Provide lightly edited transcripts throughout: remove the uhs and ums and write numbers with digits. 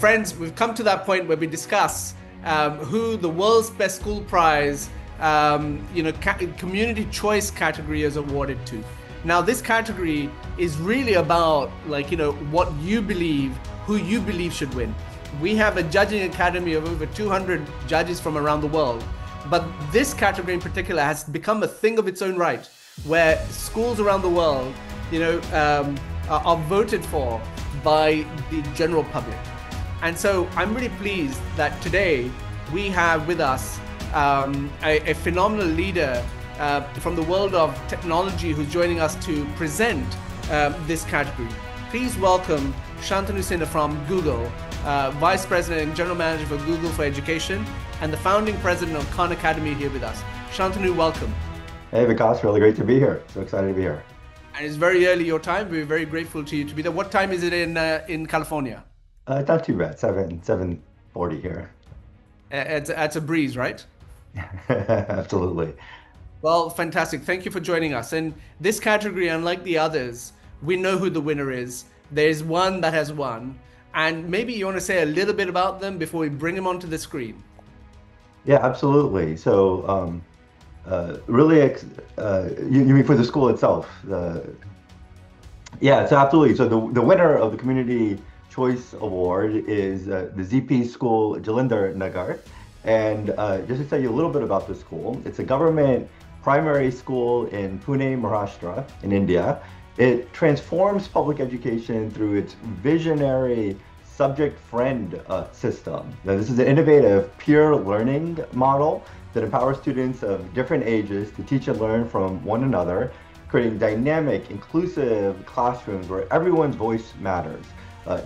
friends, we've come to that point where we discuss who the world's best school prize, community choice category is awarded to. Now, this category is really about what you believe, who you believe should win. We have a judging academy of over 200 judges from around the world, but this category in particular has become a thing of its own right, where schools around the world, are voted for by the general public. And so I'm really pleased that today we have with us a phenomenal leader from the world of technology who's joining us to present this category. Please welcome Shantanu Sinha from Google, Vice President and General Manager for Google for Education, and the founding president of Khan Academy here with us. Shantanu, welcome. Hey Vikas, really great to be here. So excited to be here. And it's very early your time. We're very grateful to you to be there. What time is it in California? Not too bad, 7:40 here. It's a breeze, right? Absolutely. Well, fantastic. Thank you for joining us. And this category, unlike the others, we know who the winner is. There's one that has won. And maybe you want to say a little bit about them before we bring them onto the screen. Yeah, absolutely. So you mean for the school itself? Yeah, so absolutely. So the winner of the Community Choice Award is the ZP School, Jalinder Nagar. And just to tell you a little bit about the school, it's a government primary school in Pune, Maharashtra, in India. It transforms public education through its visionary subject friend system. Now, this is an innovative peer learning model that empowers students of different ages to teach and learn from one another, creating dynamic, inclusive classrooms where everyone's voice matters.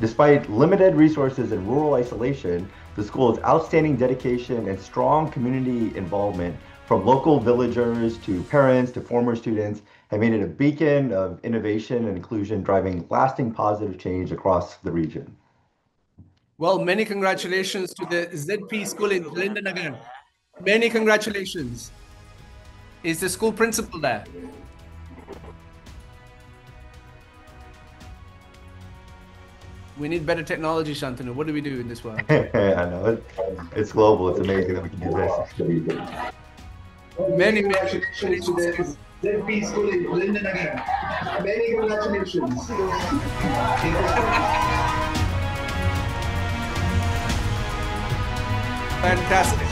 Despite limited resources and rural isolation, the school's outstanding dedication and strong community involvement from local villagers to parents to former students have made it a beacon of innovation and inclusion, driving lasting positive change across the region. Well, many congratulations to the ZP School in Jalinder Nagar. Many congratulations. Is the school principal there? We need better technology, Shantanu. What do we do in this world? I know, it's global. It's amazing that we can do this. Many congratulations. ZP School in Jalinder Nagar. Many congratulations. Fantastic.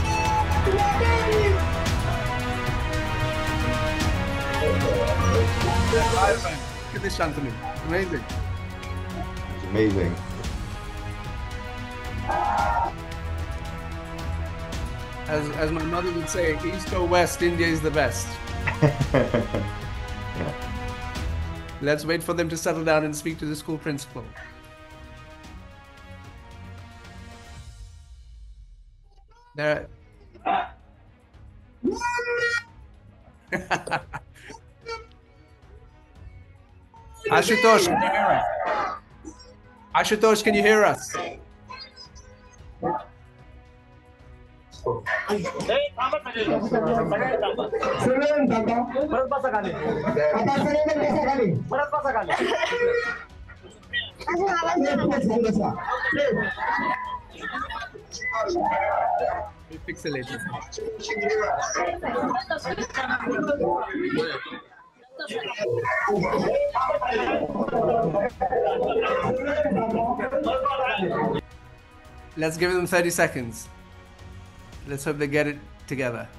Look at this, Shantanu. Amazing. It's amazing. As my mother would say, East or West, India is the best. Yeah. Let's wait for them to settle down and speak to the school principal. There. Ashutosh, can you hear us? Ashutosh, can you hear us? Pixelated. Let's give them 30 seconds. Let's hope they get it together.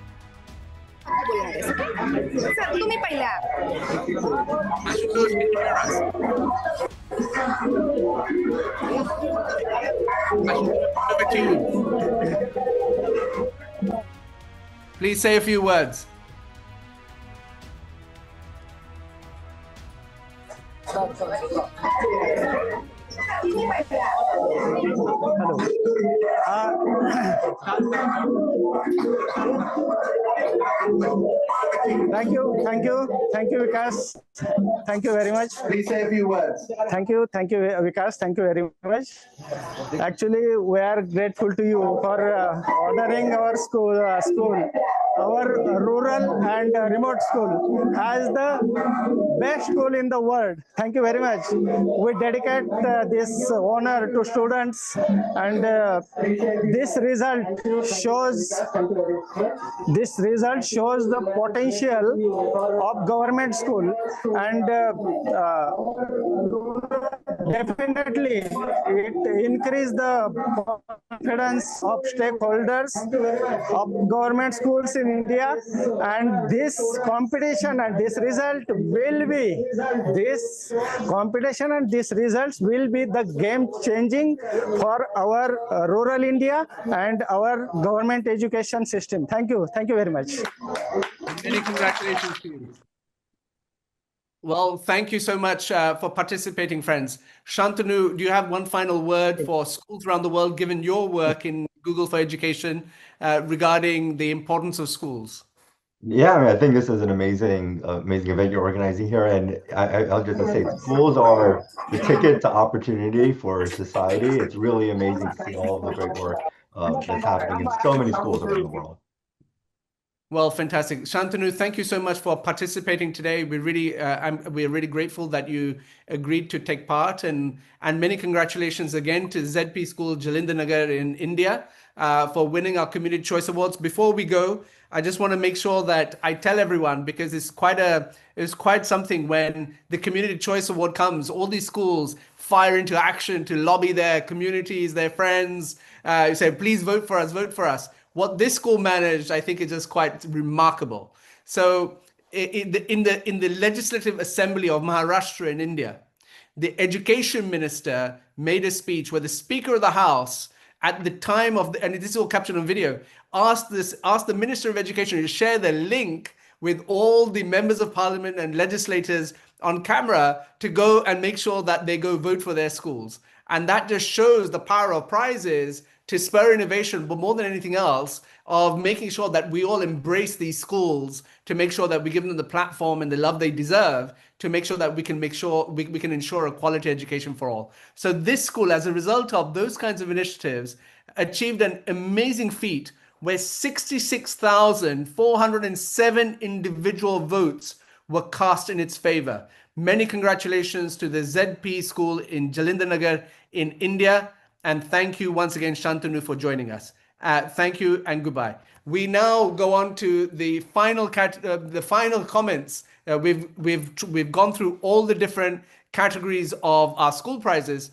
Please say a few words. Thank you, Vikas. Thank you very much. Please say a few words. Thank you, Vikas. Thank you very much. Actually, we are grateful to you for honoring our school our rural and remote school as the best school in the world. Thank you very much. We dedicate this honor to students, and this result shows the potential of government school, and definitely it increase the confidence of stakeholders of government schools in India, and this competition and this result will be the game changing for our rural India and our government education system. Thank you very much. Many congratulations to you. Well, thank you so much for participating, friends. Shantanu, do you have one final word for schools around the world, given your work in Google for Education, regarding the importance of schools? Yeah, I mean, I think this is an amazing event you're organizing here, and I'll just say schools are the ticket to opportunity for society. It's really amazing to see all of the great work that's happening in so many schools around the world. Well, fantastic. Shantanu, thank you so much for participating today. We're really grateful that you agreed to take part, and many congratulations again to ZP School Jalinder Nagar in India for winning our Community Choice Awards. Before we go, I just want to make sure that I tell everyone, because it's quite something when the Community Choice Award comes. All these schools fire into action to lobby their communities, their friends, say, please vote for us, vote for us. What this school managed, I think, is just quite remarkable. So in the Legislative Assembly of Maharashtra in India, the education minister made a speech where the Speaker of the House, at the time of and this is all captured on video, asked the Minister of Education to share the link with all the members of parliament and legislators on camera to go and make sure that they go vote for their schools. And that just shows the power of prizes to spur innovation, but more than anything else, of making sure that we all embrace these schools, to make sure that we give them the platform and the love they deserve, to make sure that we can ensure a quality education for all. So this school, as a result of those kinds of initiatives, achieved an amazing feat where 66,407 individual votes were cast in its favor. Many congratulations to the ZP School in Jalinder Nagar in India. And thank you once again, Shantanu, for joining us. Thank you and goodbye. We now go on to the final comments. We've gone through all the different categories of our school prizes,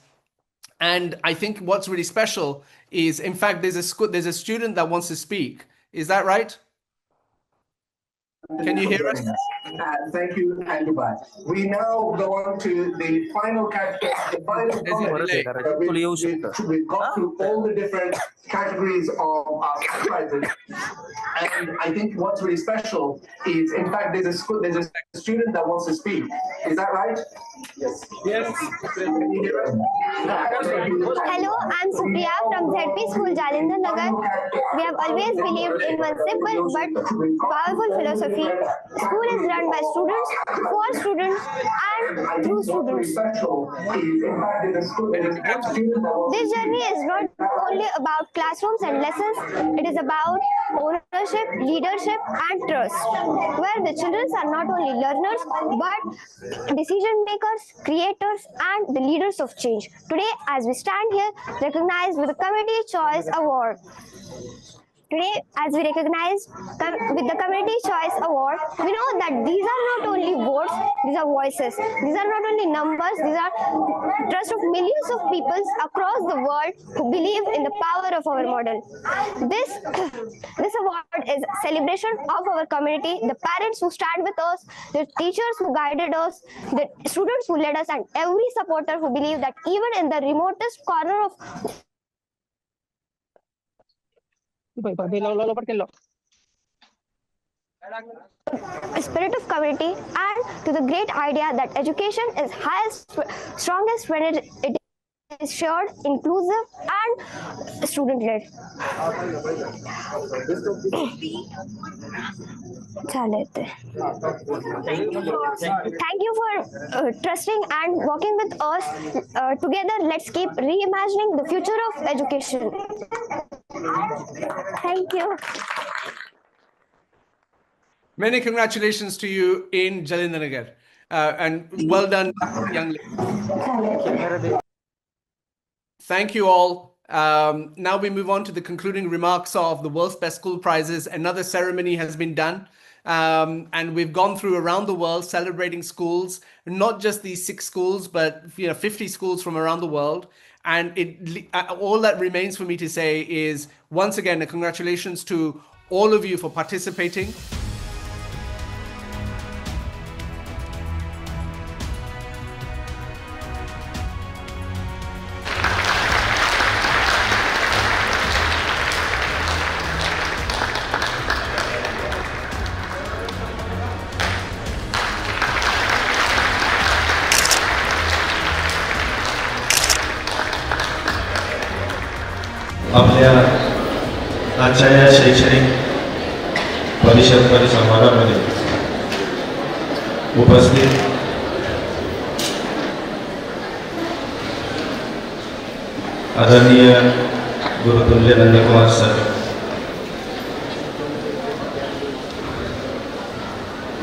and I think what's really special is, in fact, there's a student that wants to speak. Is that right? Can you hear us? Thank you and goodbye. We now go on to the final category. We've gone through all the different categories of our prizes, and I think what's really special is, in fact, there's a student that wants to speak. Is that right? Yes. Yes. Can you hear us? Hello, I'm Supriya from ZP School Jalinder Nagar. We have always believed in one simple but powerful philosophy. School is run by students, for students, and through students. This journey is not only about classrooms and lessons, it is about ownership, leadership, and trust, where the children are not only learners, but decision makers, creators, and the leaders of change. Today, as we stand here, recognized with the Community Choice Award. Today, as we recognize with the Community Choice Award, we know that these are not only votes, these are voices. These are not only numbers, these are trust of millions of people across the world who believe in the power of our model. This award is a celebration of our community, the parents who stand with us, the teachers who guided us, the students who led us, and every supporter who believed that even in the remotest corner of spirit of community, and to the great idea that education is highest, strongest when it is shared, inclusive, and student-led. Thank you for trusting and working with us. Together, let's keep reimagining the future of education. Thank you. Many congratulations to you in Jalindhanagar. And well done, young lady. Thank you all. Now we move on to the concluding remarks of the World's Best School Prizes. Another ceremony has been done. And we've gone through around the world celebrating schools, not just these 6 schools, but 50 schools from around the world. And all that remains for me to say is, once again, a congratulations to all of you for participating. आपल्या आजच्या या शैक्षणिक परिषद परिसंवादामध्ये उपस्थित आदरणीय गुरुतुल्य Nandkumar sir,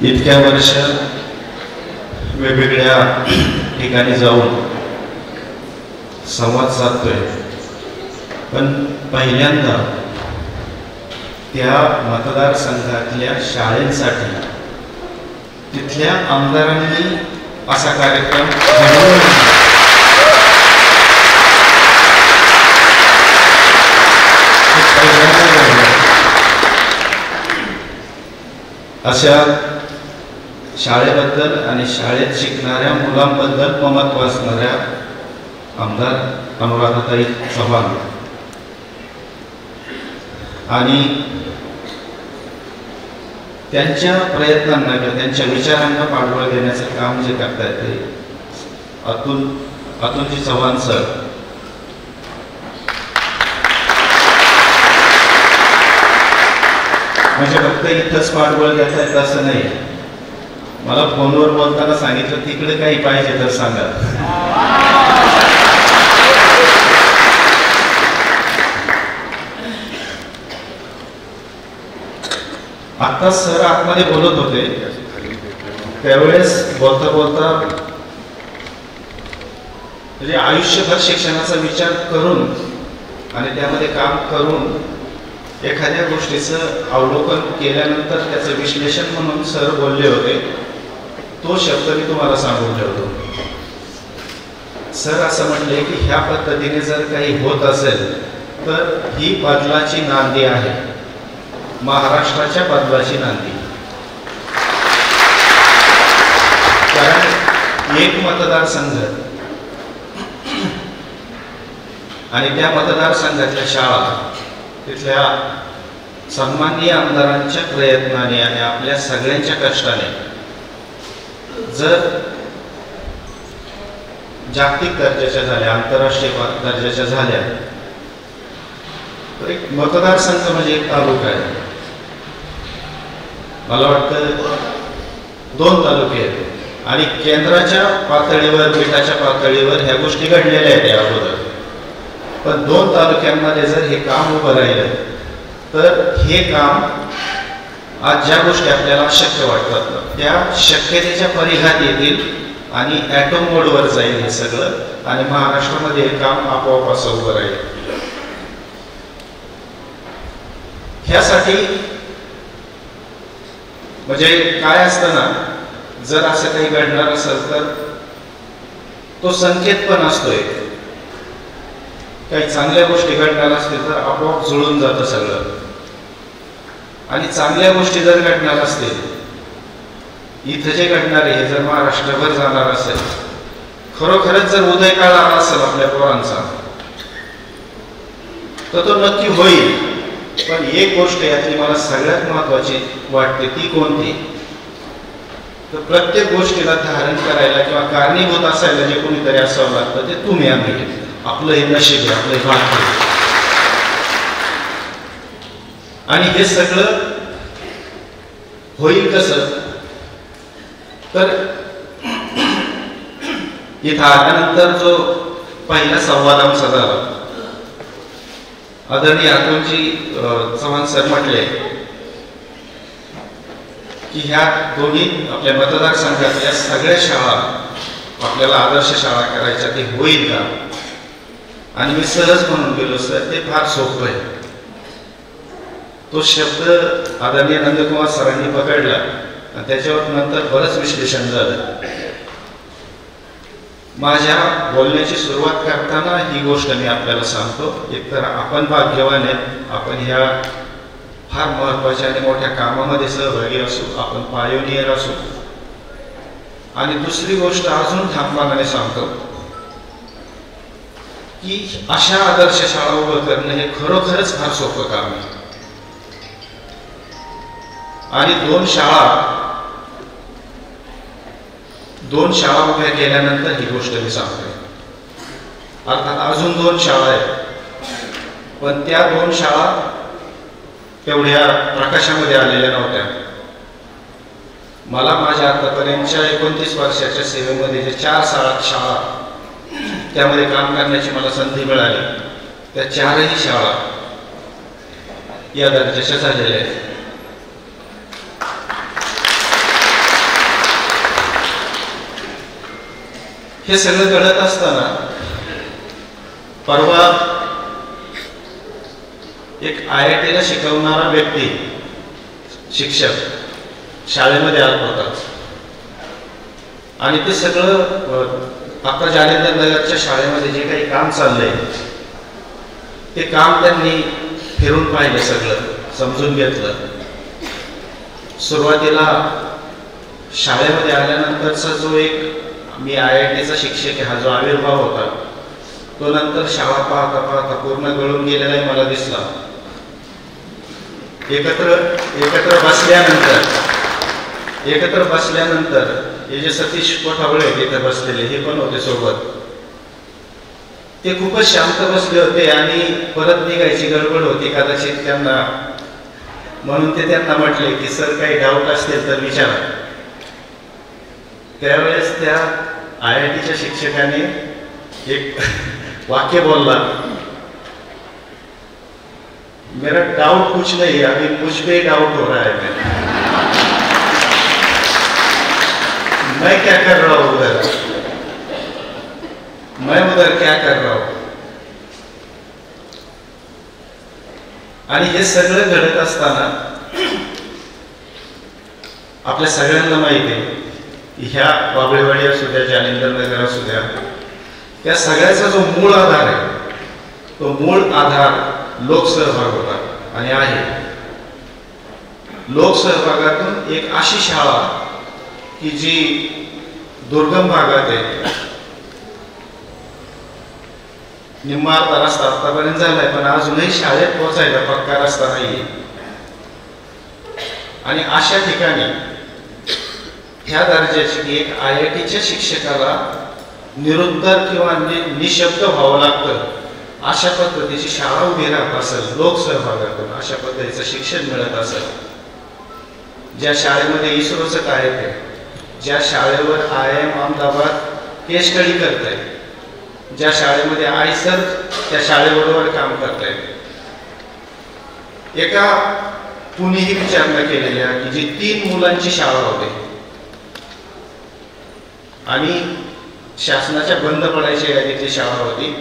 इतक्या वर्ष वेगवेगळ्या ठिकाणी जाऊन संवाद साधतोय, पण पहिल्यांदा त्या मतदारसंघातल्या शाळेंसाठी तिथल्या आमदारांनी असा कार्यक्रम अशा शाळेबद्दल आणि शाळेत शिकणाऱ्या मुलांबद्दल महत्त्व असणाऱ्या आमदार अनुराधाताई चव्हाण आणि त्यांच्या प्रयत्नांना किंवा त्यांच्या विचारांना पाठबळ देण्याचं काम जे करतायत ते अतुलजी चव्हाण सर, म्हणजे फक्त इथंच पाठबळ देता येत असं नाही. मला फोनवर बोलताना सांगितलं तिकडे काही पाहिजे तर सांगा. आता सर आतमध्ये बोलत होते त्यावेळेस बोलता बोलता म्हणजे आयुष्यभर शिक्षणाचा विचार करून आणि त्यामध्ये काम करून एखाद्या गोष्टीचं अवलोकन केल्यानंतर त्याचं विश्लेषण म्हणून सर बोलले होते. तो शब्द मी तुम्हाला सांगून ठेवतो. सर असं म्हणले की ह्या पद्धतीने जर काही होत असेल तर ही बदलाची नांदी आहे, महाराष्ट्राच्या बदलाची नांदी. कारण एक मतदारसंघ आणि त्या मतदारसंघातल्या शाळा तिथल्या सन्माननीय आमदारांच्या प्रयत्नाने आणि आपल्या सगळ्यांच्या कष्टाने जर जागतिक दर्जाच्या झाल्या, आंतरराष्ट्रीय दर्जाच्या झाल्या, तर एक मतदारसंघ म्हणजे एक तालुका आहे. मला वाटतं 2 तालुके आहेत आणि केंद्राच्या पातळीवर, बेटाच्या पातळीवर ह्या गोष्टी घडलेल्या आहेत या अगोदर. पण 2 तालुक्यांमध्ये जर हे काम उभं राहिलं तर हे काम आज ज्या गोष्टी आपल्याला शक्य वाटतात त्या शक्यतेच्या परिघात येतील आणि ॲटोम मोडवर जाईल हे सगळं आणि महाराष्ट्रामध्ये हे काम आपोआप असं उभं राहील. ह्यासाठी म्हणजे काय असतं ना, जर असं काही घडणार असेल तर तो संकेत पण असतोय. काही चांगल्या गोष्टी घडणार असतील तर आपोआप जुळून जातं सगळं, आणि चांगल्या गोष्टी जर घडणार असतील, इथं जे घडणार आहे हे जर महाराष्ट्रभर जाणार असेल, खरोखरच जर उदय काळ आला असेल आपल्या पोरांचा तर तो नक्की होईल. पण एक गोष्ट यातली मला सगळ्यात महत्वाची वाटते ती कोणती, तर प्रत्येक गोष्टीला धारण करायला किंवा कारणीभूत असायला जे कोणीतरी असावं लागतं ते तुम्ही आम्ही. आपलं हे नशीब आहे, आपलं हे भाग्य आहे. आणि हे सगळं होईल कसं, तर इथं आल्यानंतर जो पहिला संवाद आमचा झाला, आदरणीय अतुलजी चव्हाण सर म्हटले की ह्या दोन्ही आपल्या मतदारसंघातल्या सगळ्या शाळा आपल्याला आदर्श शाळा करायच्या ते होईल का? आणि मी सहज म्हणून गेलो सर ते फार सोपं आहे. तो शब्द आदरणीय नंदकुमार सरांनी पकडला आणि त्याच्यावर नंतर बरंच विश्लेषण झालं. माझ्या बोलण्याची सुरुवात करताना ही गोष्ट मी आपल्याला सांगतो, एकतर आपण भाग्यवान आहेत, आपण ह्या फार महत्वाच्या आणि मोठ्या कामामध्ये सहभागी असू, आपण पायोनियर असू. आणि दुसरी गोष्ट अजून ठामपणाने सांगतो की अशा आदर्श शाळा उभं करणं हे खरोखरच फार सोपं काम आहे. आणि दोन शाळा उभ्या केल्यानंतर ही गोष्ट मी सांगतोय. अर्थात अजून 2 शाळा आहेत, पण त्या 2 शाळा तेवढ्या प्रकाशामध्ये आलेल्या नव्हत्या. मला माझ्या आतापर्यंतच्या 29 वर्षाच्या सेवेमध्ये जे 4 शाळा त्यामध्ये काम करण्याची मला संधी मिळाली, त्या 4ही शाळा या दर्जाच्या झालेल्या आहेत. हे सगळं घडत असताना परवा एक IIT ला शिकवणारा व्यक्ती, शिक्षक शाळेमध्ये आला होता आणि ते सगळं आता जालिंदर नगरच्या शाळेमध्ये जे काही काम चाललंय ते काम त्यांनी फिरून पाहिलं, सगळं समजून घेतलं. सुरुवातीला शाळेमध्ये आल्यानंतरचा जो एक मी IITचा शिक्षक आहे हा जो आविर्भाव होता तो नंतर शाळा पाहता पाहता पूर्ण गळून गेलेलाही मला दिसला. एकत्र बसल्यानंतर हे जे सतीश कोठावळे तिथे बसलेले हे पण होते सोबत, ते खूपच शांत बसले होते आणि परत निघायची गडबड होती कदाचित त्यांना, म्हणून ते त्यांना म्हटले की सर काही डाऊट असतील तर विचारा. त्यावेळेस त्या IITच्या शिक्षकाने एक वाक्य बोलला, मेरा डाउट कुछ नहीं, अभी मुझ पे डाउट हो रहा है, मैं क्या कर रहा हूं उधर, मैं उधर क्या कर रहा हूं. आणि हे सगळं घडत असताना आपल्या सगळ्यांना माहिती आहे ह्या बाबळेवाडी असू द्या, जालिंदर नगर असू द्या, त्या सगळ्याचा जो मूळ आधार आहे तो मूळ आधार लोकसहभाग होता आणि आहे. लोकसहभागातून एक अशी शाळा की जी दुर्गम भागात आहे, निम्मा अर्धा रस्ता आतापर्यंत झालाय पण अजूनही शाळेत पोहोचायला पक्का रस्ता नाहीये. आणि अशा ठिकाणी ह्या दर्जाची एक IITच्या शिक्षकाला निरुत्तर किंवा निशब्द व्हावं लागतं, अशा पद्धतीची शाळा उभी राहत असेल, लोकसहभागातून अशा पद्धतीचं शिक्षण मिळत असेल, ज्या शाळेमध्ये इस्रोचं कार्य आहे, ज्या शाळेवर IIM अहमदाबाद केस स्टडी करत आहे, ज्या शाळेमध्ये आयसर त्या शाळेबरोबर काम करत आहे. एका कुणीही विचारणा केलेल्या की जी 3 मुलांची शाळा होती आणि शासनाच्या बंद पडायच्या यादीतली शाळा होती.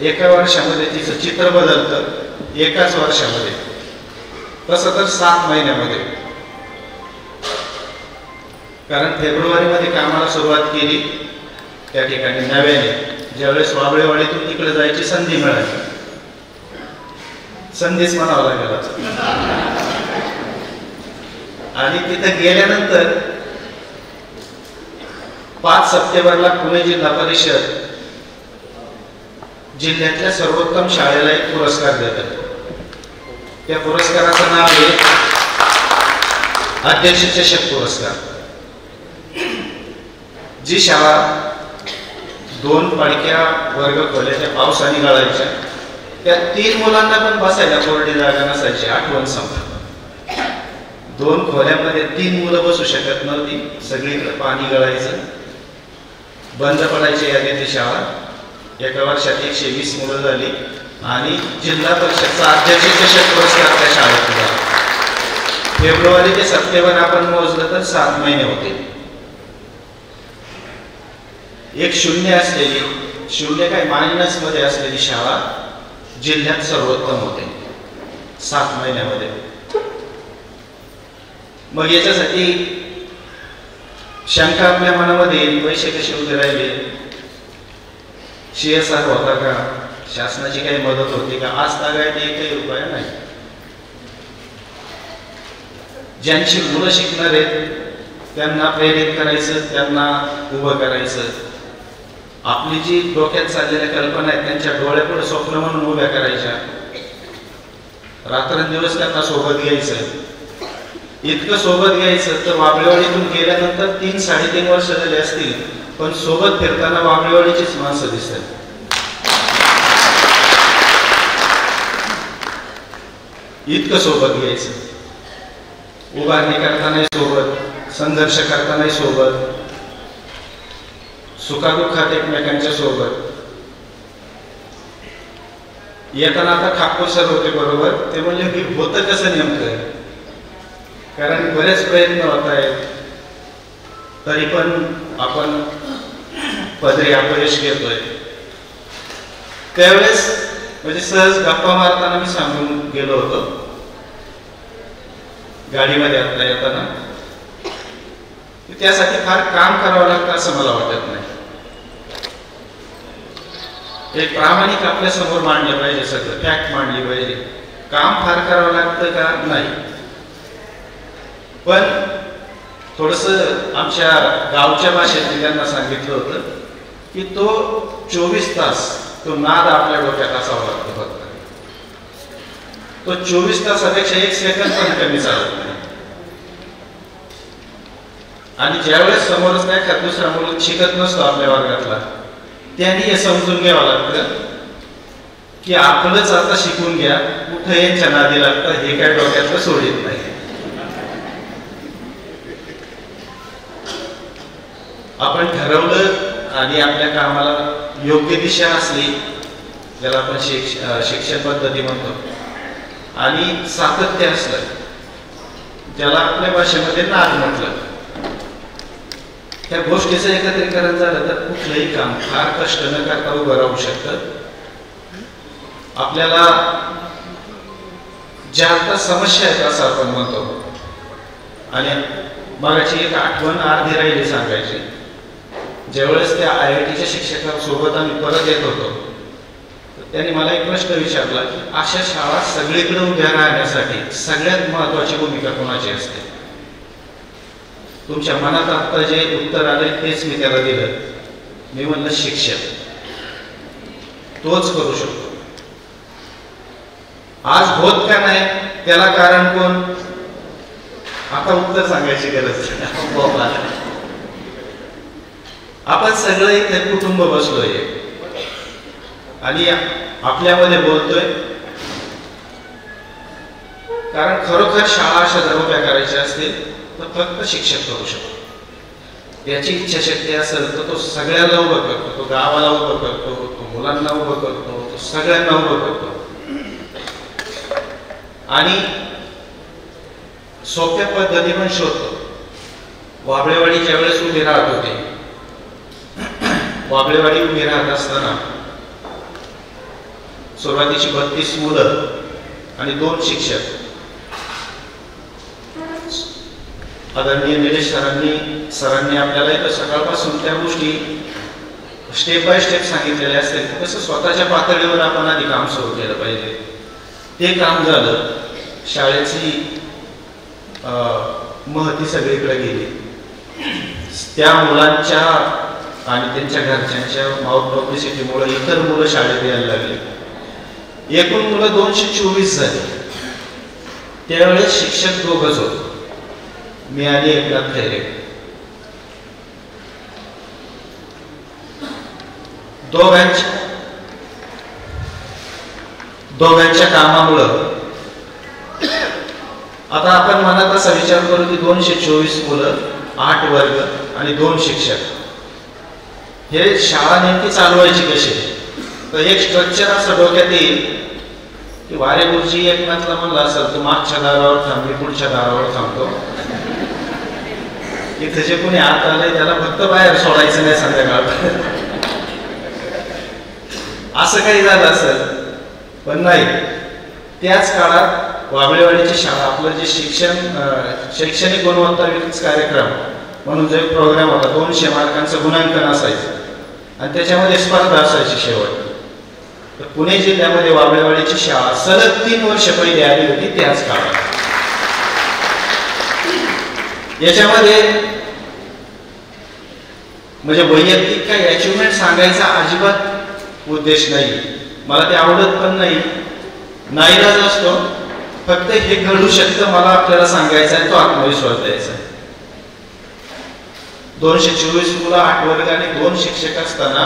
एका वर्षामध्ये तिचं चित्र बदलतं, एकाच वर्षामध्ये, तसं तर 7 महिन्यामध्ये. कारण फेब्रुवारीमध्ये कामाला सुरुवात केली त्या ठिकाणी नव्याने, ज्यावेळेस बाबळेवाडीतून तिकडे जायची संधी मिळाली, संधीच म्हणावं लागेल. आणि तिथे गेल्यानंतर 5 सप्टेंबरला पुणे जिल्हा परिषद जिल्ह्यातल्या सर्वोत्तम शाळेला एक पुरस्कार देतात. त्या पुरस्काराचं नाव आहे अध्यक्ष चषक पुरस्कार. जी शाळा 2 पडक्या वर्ग खोल्या त्या पावसाने गाळायच्या, त्या 3 मुलांना पण बसायला कोरडी जागा नसायची. आठवण सांगा, 2 खोल्यामध्ये 3 मुलं बसू शकत नव्हती, सगळीकडे पाणी गळायचं, बंद पडायची यादीतली शाळा. एका वर्षात 120 मुलं झाली आणि जिल्हा परिषदचा अध्यक्ष चषक पुरस्कार त्या शाळेत दिला. फेब्रुवारी ते सप्टेंबर आपण मोजलं तर 7 महिने होते. एक शून्य असलेली, शून्य काय मायनस मध्ये असलेली शाळा जिल्ह्यात सर्वोत्तम होते 7 महिन्यामध्ये. मग याच्यासाठी शंका आपल्या मनामध्ये पैसे कसे उभे राहिले, CSR होता का, शासनाची काही मदत होती का? आज तागायत एकही रुपया नाही. ज्यांची मुलं शिकणार आहेत त्यांना प्रेरित करायचं, त्यांना उभं करायचं. आपली जी डोक्यात चाललेल्या कल्पना आहेत त्यांच्या डोळ्यापुढे स्वप्न म्हणून उभ्या करायच्या. रात्रंदिवस त्यांना सोबत घ्यायचं. इतकं सोबत घ्यायचं तर वाबळेवाडीतून गेल्यानंतर 3-3.5 वर्ष झाले असतील, पण सोबत फिरताना वाबळेवाडीचीच माणसं दिसतात. इतकं सोबत घ्यायचं. उभारणी करतानाही सोबत, संघर्ष करतानाही सोबत, सुखादुःखात एकमेकांच्या सोबत. येताना आता ठाकूर सर होते बरोबर, ते म्हणले की होतं कसं नेमकं, कारण बरेच प्रयत्न होत आहेत तरी पण आपण पदरी अपयश घेतोय. त्यावेळेस म्हणजे सहज गप्पा मारताना मी सांगून गेलो होतो गाडीमध्ये आता येताना, त्यासाठी फार काम करावं लागतं असं मला वाटत नाही. एक प्रामाणिक आपल्या समोर मांडलं पाहिजे, सगळं फॅक्ट मांडली पाहिजे. काम फार करावं लागतं का? नाही. पण थोडस आमच्या गावच्या भाषेत त्यांना सांगितलं होतं की तो 24 तास तो नाद आपल्या डोक्यात असावा लागतो फक्त. तो 24 तासापेक्षा 1 सेकंद पण कमी चालत नाही. आणि ज्यावेळेस समोरच नाही का दुसरा मुलगा शिकत नसतो आपल्या वर्गातला, त्यांनी हे समजून घ्यावं लागतं की आपलंच आता शिकून घ्या, कुठं यांच्या नादी लागतं हे काय डोक्यातलं सोडित नाही. आपण ठरवलं आणि आपल्या कामाला योग्य दिशा असली, ज्याला आपण शिक्षण पद्धती म्हणतो, आणि सातत्य असलं, ज्याला आपल्या भाषेमध्ये नाद म्हटलं, त्या गोष्टीचं एकत्रीकरण झालं तर कुठलंही काम फार कष्ट न करता उभं राहू शकतं. आपल्याला ज्या आता समस्या आहेत असं आपण म्हणतो. आणि मगाची एक आठवण अर्धी राहिली सांगायची. ज्यावेळेस त्या IITच्या शिक्षकांसोबत आम्ही परत येत होतो, त्यांनी मला एक प्रश्न विचारला की अशा शाळा सगळीकडे उभ्या राहण्यासाठी सगळ्यात महत्वाची भूमिका कोणाची असते? तुमच्या मनात आता जे उत्तर आले तेच मी त्याला दिलं. मी म्हणलं शिक्षक, तोच करू शकतो. आज होत का नाही त्याला कारण कोण? आता उत्तर सांगायची गरज नाही. आपण सगळं इथे कुटुंब बसलोय आणि आपल्यामध्ये बोलतोय, कारण खरोखर शाळा अशा जर उभ्या करायच्या असतील तर फक्त शिक्षक करू शकतो. त्याची इच्छाशक्ती असेल तर तो सगळ्याला उभं करतो, तो गावाला उभं करतो, तो मुलांना उभं करतो, तो सगळ्यांना उभं करतो. आणि सोप्या पद्धती पण शोधतो. वाबळेवाडी ज्या वेळेस उभी राहत होते, वाबळेवाडी उभी राहत असताना सुरुवातीची 32 मुलं आणि 2 शिक्षक. आदरणीय निलेश सरांनी आपल्याला इथं सकाळपासून त्या गोष्टी स्टेप बाय स्टेप सांगितलेल्या असतील. कसं स्वतःच्या पातळीवर आपण आधी काम सुरू केलं पाहिजे. ते काम झालं. शाळेची महती सगळीकडे गेली. त्या मुलांच्या आणि त्यांच्या घरच्यांच्या माउथ पब्लिसिटीमुळे इतर मुलं शाळेत यायला लागली. एकूण मुलं 224 झाली. त्यावेळेस शिक्षक 2च होते, मी आणि एकनाथ खैरे. दोघांच्या कामामुळं आता आपण मनात असा विचार करू की 224 मुलं, 8 वर्ग आणि 2 शिक्षक, हे शाळा नेमकी चालवायची कशी? तर एक स्ट्रक्चर असं डोक्यात येईल की वारे गुरुजी एकनाथला म्हणलं असेल तू मागच्या दारावर थांब, मी पुढच्या दारावर थांबतो. इथे जे कोणी आत आलंय त्याला फक्त बाहेर सोडायचं नाही संध्याकाळ. असं काही झालं असेल, पण नाही. त्याच काळात वाबळेवाडीची शाळा, आपलं जे शैक्षणिक गुणवत्ता विकास कार्यक्रम म्हणून जो एक प्रोग्राम होता, 200 मार्कांचं गुणांकन असायचं आणि त्याच्यामध्ये स्पर्धा असायची शेवट. तर पुणे जिल्ह्यामध्ये वाबळेवाडीची शाळा सलग 3 वर्ष पहिले आली होती त्याच काळात. याच्यामध्ये म्हणजे वैयक्तिक काही अचिव्हमेंट सांगायचा अजिबात उद्देश नाही, मला ते आवडत पण नाही, नाईलाज असतो. फक्त हे घडू शकतं मला आपल्याला सांगायचं आहे, तो आत्मविश्वास द्यायचा आहे. 224 मुलं 8 वर्ग आणि 2 शिक्षक असताना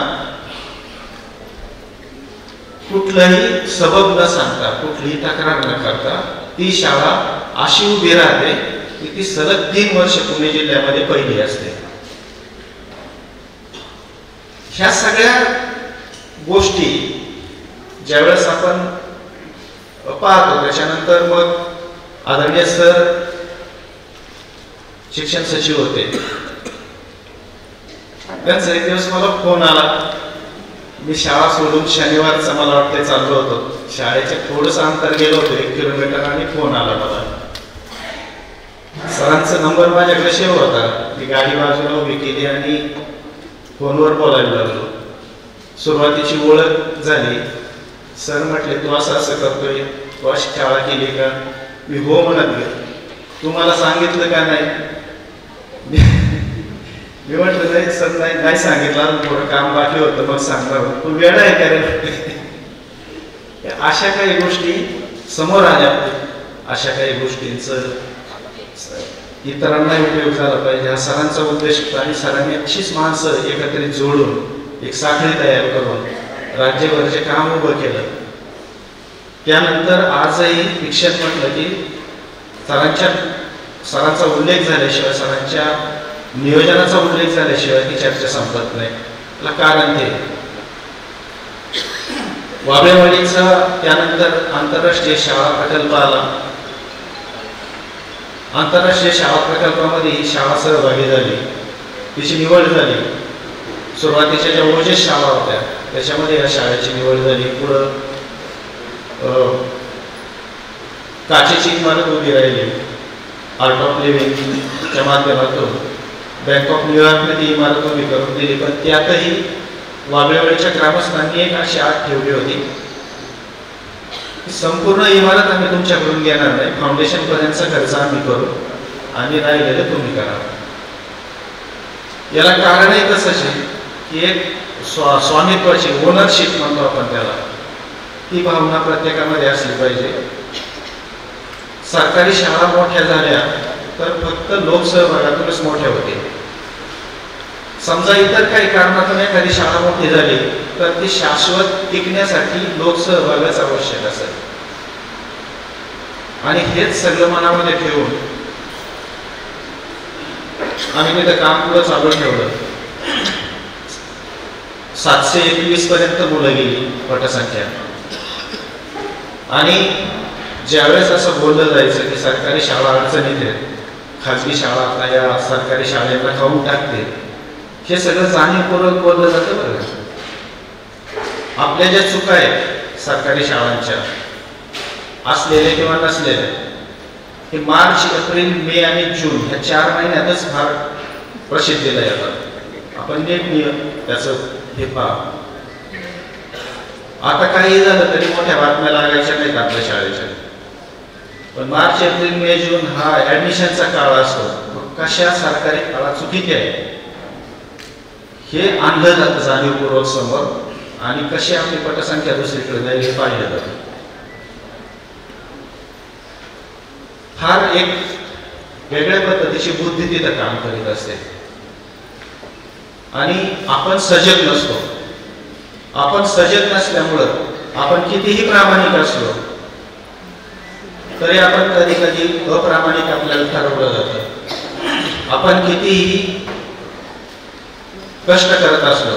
कुठलाही सबब न सांगता, कुठलीही तक्रार न करता ती शाळा अशी उभी राहते की ती सलग 3 वर्ष पुणे जिल्ह्यामध्ये पहिली असते. ह्या सगळ्या गोष्टी ज्यावेळेस आपण पाहतो, त्याच्यानंतर मग आदरणीय सर शिक्षण सचिव होते. त्यांचा एक दिवस मला फोन आला. मी शाळा सोडून शनिवारचा मला वाटते चाललो होतो, शाळेचे थोडंसं अंतर गेलो होतो 1 किलोमीटर, आणि फोन आला मला. सरांचा नंबर माझ्याकडे सेव्ह होता. मी गाडी बाजूला उभी केली आणि फोनवर बोलायला लागलो. सुरुवातीची ओळख झाली. सर म्हटले तू असं असं करतोय, तू अशी शाळा केली का? मी हो म्हणत गेलो. तू मला सांगितलं का नाही? मी म्हटलं नाही सर, नाही सांगितलं, थोडं काम बाकी होतं मग सांगणार. तू वेळ आहे का रे? अशा काही गोष्टी समोर आल्या. अशा काही गोष्टींचं इतरांना उपयोग झाला पाहिजे हा सरांचा उद्देश होता. आणि सरांनी अशीच माणसं एकत्रित जोडून एक साखळी तयार करून राज्यभरचे काम उभं केलं. त्यानंतर आजही शिक्षण म्हटलं की सरांचा उल्लेख झाल्याशिवाय, सरांच्या नियोजनाचा उल्लेख झाल्याशिवाय ती चर्चा संपत नाही. त्याला कारण ते वाबळेवाडीचा त्यानंतर आंतरराष्ट्रीय शाळा प्रकल्प आला. आंतरराष्ट्रीय शाळा प्रकल्पामध्ये ही शाळा सहभागी झाली, तिची निवड झाली. सुरुवातीच्या ज्या ओजस शाळा होत्या त्याच्यामध्ये या शाळेची निवड झाली. पुढं काचेची इमारत उभी राहिली आर्ट ऑफ लिव्हिंगच्या माध्यमातून. बँक ऑफ न्यूयॉर्कने ती इमारत उभी करून दिली, पण त्यातही वाबळेवाडीच्या ग्रामस्थांनी एक अशी आट ठेवली होती, संपूर्ण इमारत आम्ही तुमच्याकडून घेणार नाही, फाउंडेशन पर्यंतचा खर्च आम्ही करू आणि राहिलेलं तुम्ही करा. याला कारणही तसंच आहे की एक स्वामित्वाची ओनरशिप म्हणतो आपण त्याला, ती भावना प्रत्येकामध्ये असली पाहिजे. सरकारी शाळा मोठ्या झाल्या तर फक्त लोकसहभागातूनच मोठ्या होतील. समजा इतर काही कारणातून एखादी शाळा मोठी झाली तर ती शाश्वत टिकण्यासाठी लोकसहभागच आवश्यक असेल. आणि हेच सगळं मनामध्ये ठेवून आम्ही तिथं काम पुढं चालू ठेवलं. 721 पर्यंत मुलं गेली पटसंख्या. आणि ज्यावेळेस असं बोललं जायचं की सरकारी शाळा अडचणीत आहेत, खाजगी शाळा आता या सरकारी शाळेला खाऊन टाकते, हे सगळं जाणीवपूर्वक बोललं जातं. बरं, आपल्या ज्या चुका आहेत सरकारी शाळांच्या असलेल्या किंवा नसलेल्या, हे मार्च, एप्रिल, मे आणि जून ह्या 4 महिन्यातच फार प्रसिद्धीला येतात. आपण नीट त्याचं हे पहा. आता काही झालं तरी मोठ्या बातम्या लागायच्या नाहीत आपल्या शाळेच्या, पण मार्च, एप्रिल, मे, जून हा ऍडमिशनचा काळ असतो. कशा सरकारी शाळा चुकीच्या आहे हे आणलं जातं जाणीवपूर्वक समोर, आणि कशी आपली पटसंख्या दुसरीकडे जाईल हे पाहिलं जातं. फार एक वेगळ्या पद्धतीची बुद्धी तिथं काम करीत असते. आणि आपण सजग नसतो. आपण सजग नसल्यामुळं आपण कितीही प्रामाणिक असलो तरी आपण कधी कधी अप्रामाणिक आपल्याला ठरवलं जातं. आपण कितीही कष्ट करत असलो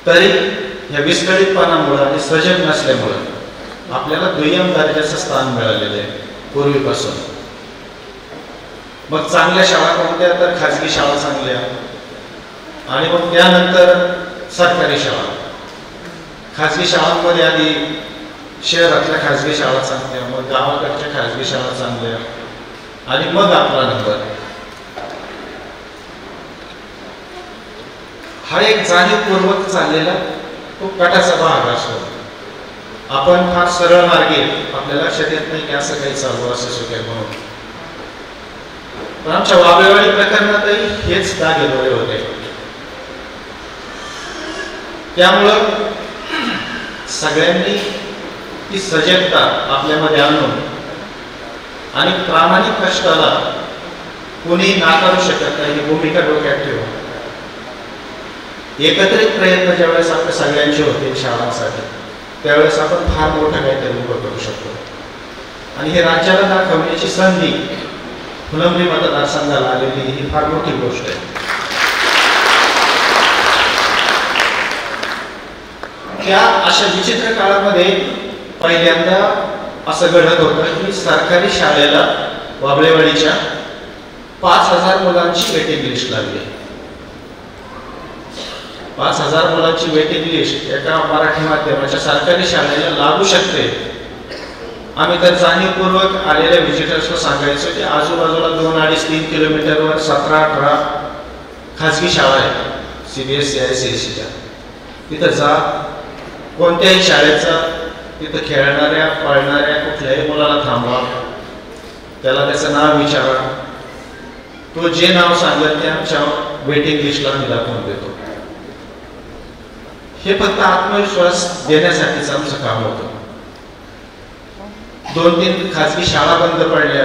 तरी ह्या विस्कळीतपणामुळे आणि सजग नसल्यामुळे आपल्याला दुय्यम दर्जाचं स्थान मिळालेलं आहे पूर्वीपासून. मग चांगल्या शाळा कोणत्या, तर खाजगी शाळा चांगल्या, आणि मग त्यानंतर सरकारी शाळा. खाजगी शाळांमध्ये आधी शहरातल्या खाजगी शाळा चांगल्या, मग गावाकडच्या खाजगी शाळा चांगल्या, आणि मग आपला नंबर. हा एक जाणीवपूर्वक चाललेला तो कटाचा भाग असतो. आपण फार सरळ मार्गे आपल्या लक्षात येत नाही की असं काही चालू असू शकेल म्हणून. पण आमच्या वाबळेवाडी प्रकरणातही हेच दागेदोरे होते. त्यामुळं सगळ्यांनी ती सजगता आपल्यामध्ये आणून आणि प्रामाणिक कष्टाला कोणी नाकारू शकत नाही ही भूमिका डोक्यात ठेवून एकत्रित प्रयत्न ज्यावेळेस आपल्या सगळ्यांचे होते शाळांसाठी, त्यावेळेस आपण फार मोठं काहीतरी उभं करू शकतो. आणि हे राज्याला दाखवण्याची संधी फुलंब्री मतदारसंघाला आलेली ही फार मोठी गोष्ट आहे. त्या अशा विचित्र काळामध्ये पहिल्यांदा असं घडत होतं की सरकारी शाळेला वाबळेवाडीच्या 5,000 मुलांची वेटिंग लिस्ट लागली. 5,000 मुलांची वेटिंग लिस्ट एका मराठी माध्यमाच्या सरकारी शाळेला लागू शकते. आम्ही तर जाणीवपूर्वक आलेल्या व्हिजिटर्सला सांगायचो की आजूबाजूला 2-2.5-3 किलोमीटरवर 17-18 खाजगी शाळा आहेत CBSE ICSEच्या. तिथं जा, कोणत्याही शाळेचा, तिथं खेळणाऱ्या पळणाऱ्या कुठल्याही मुलाला थांबवा, त्याला त्याचं नाव विचारा, तो जे नाव सांगेल ते आमच्या वेटिंग लिस्टला आम्ही दाखवून देतो. हे फक्त आत्मविश्वास देण्यासाठीच आमचं काम होतं. 2-3 खाजगी शाळा बंद पडल्या,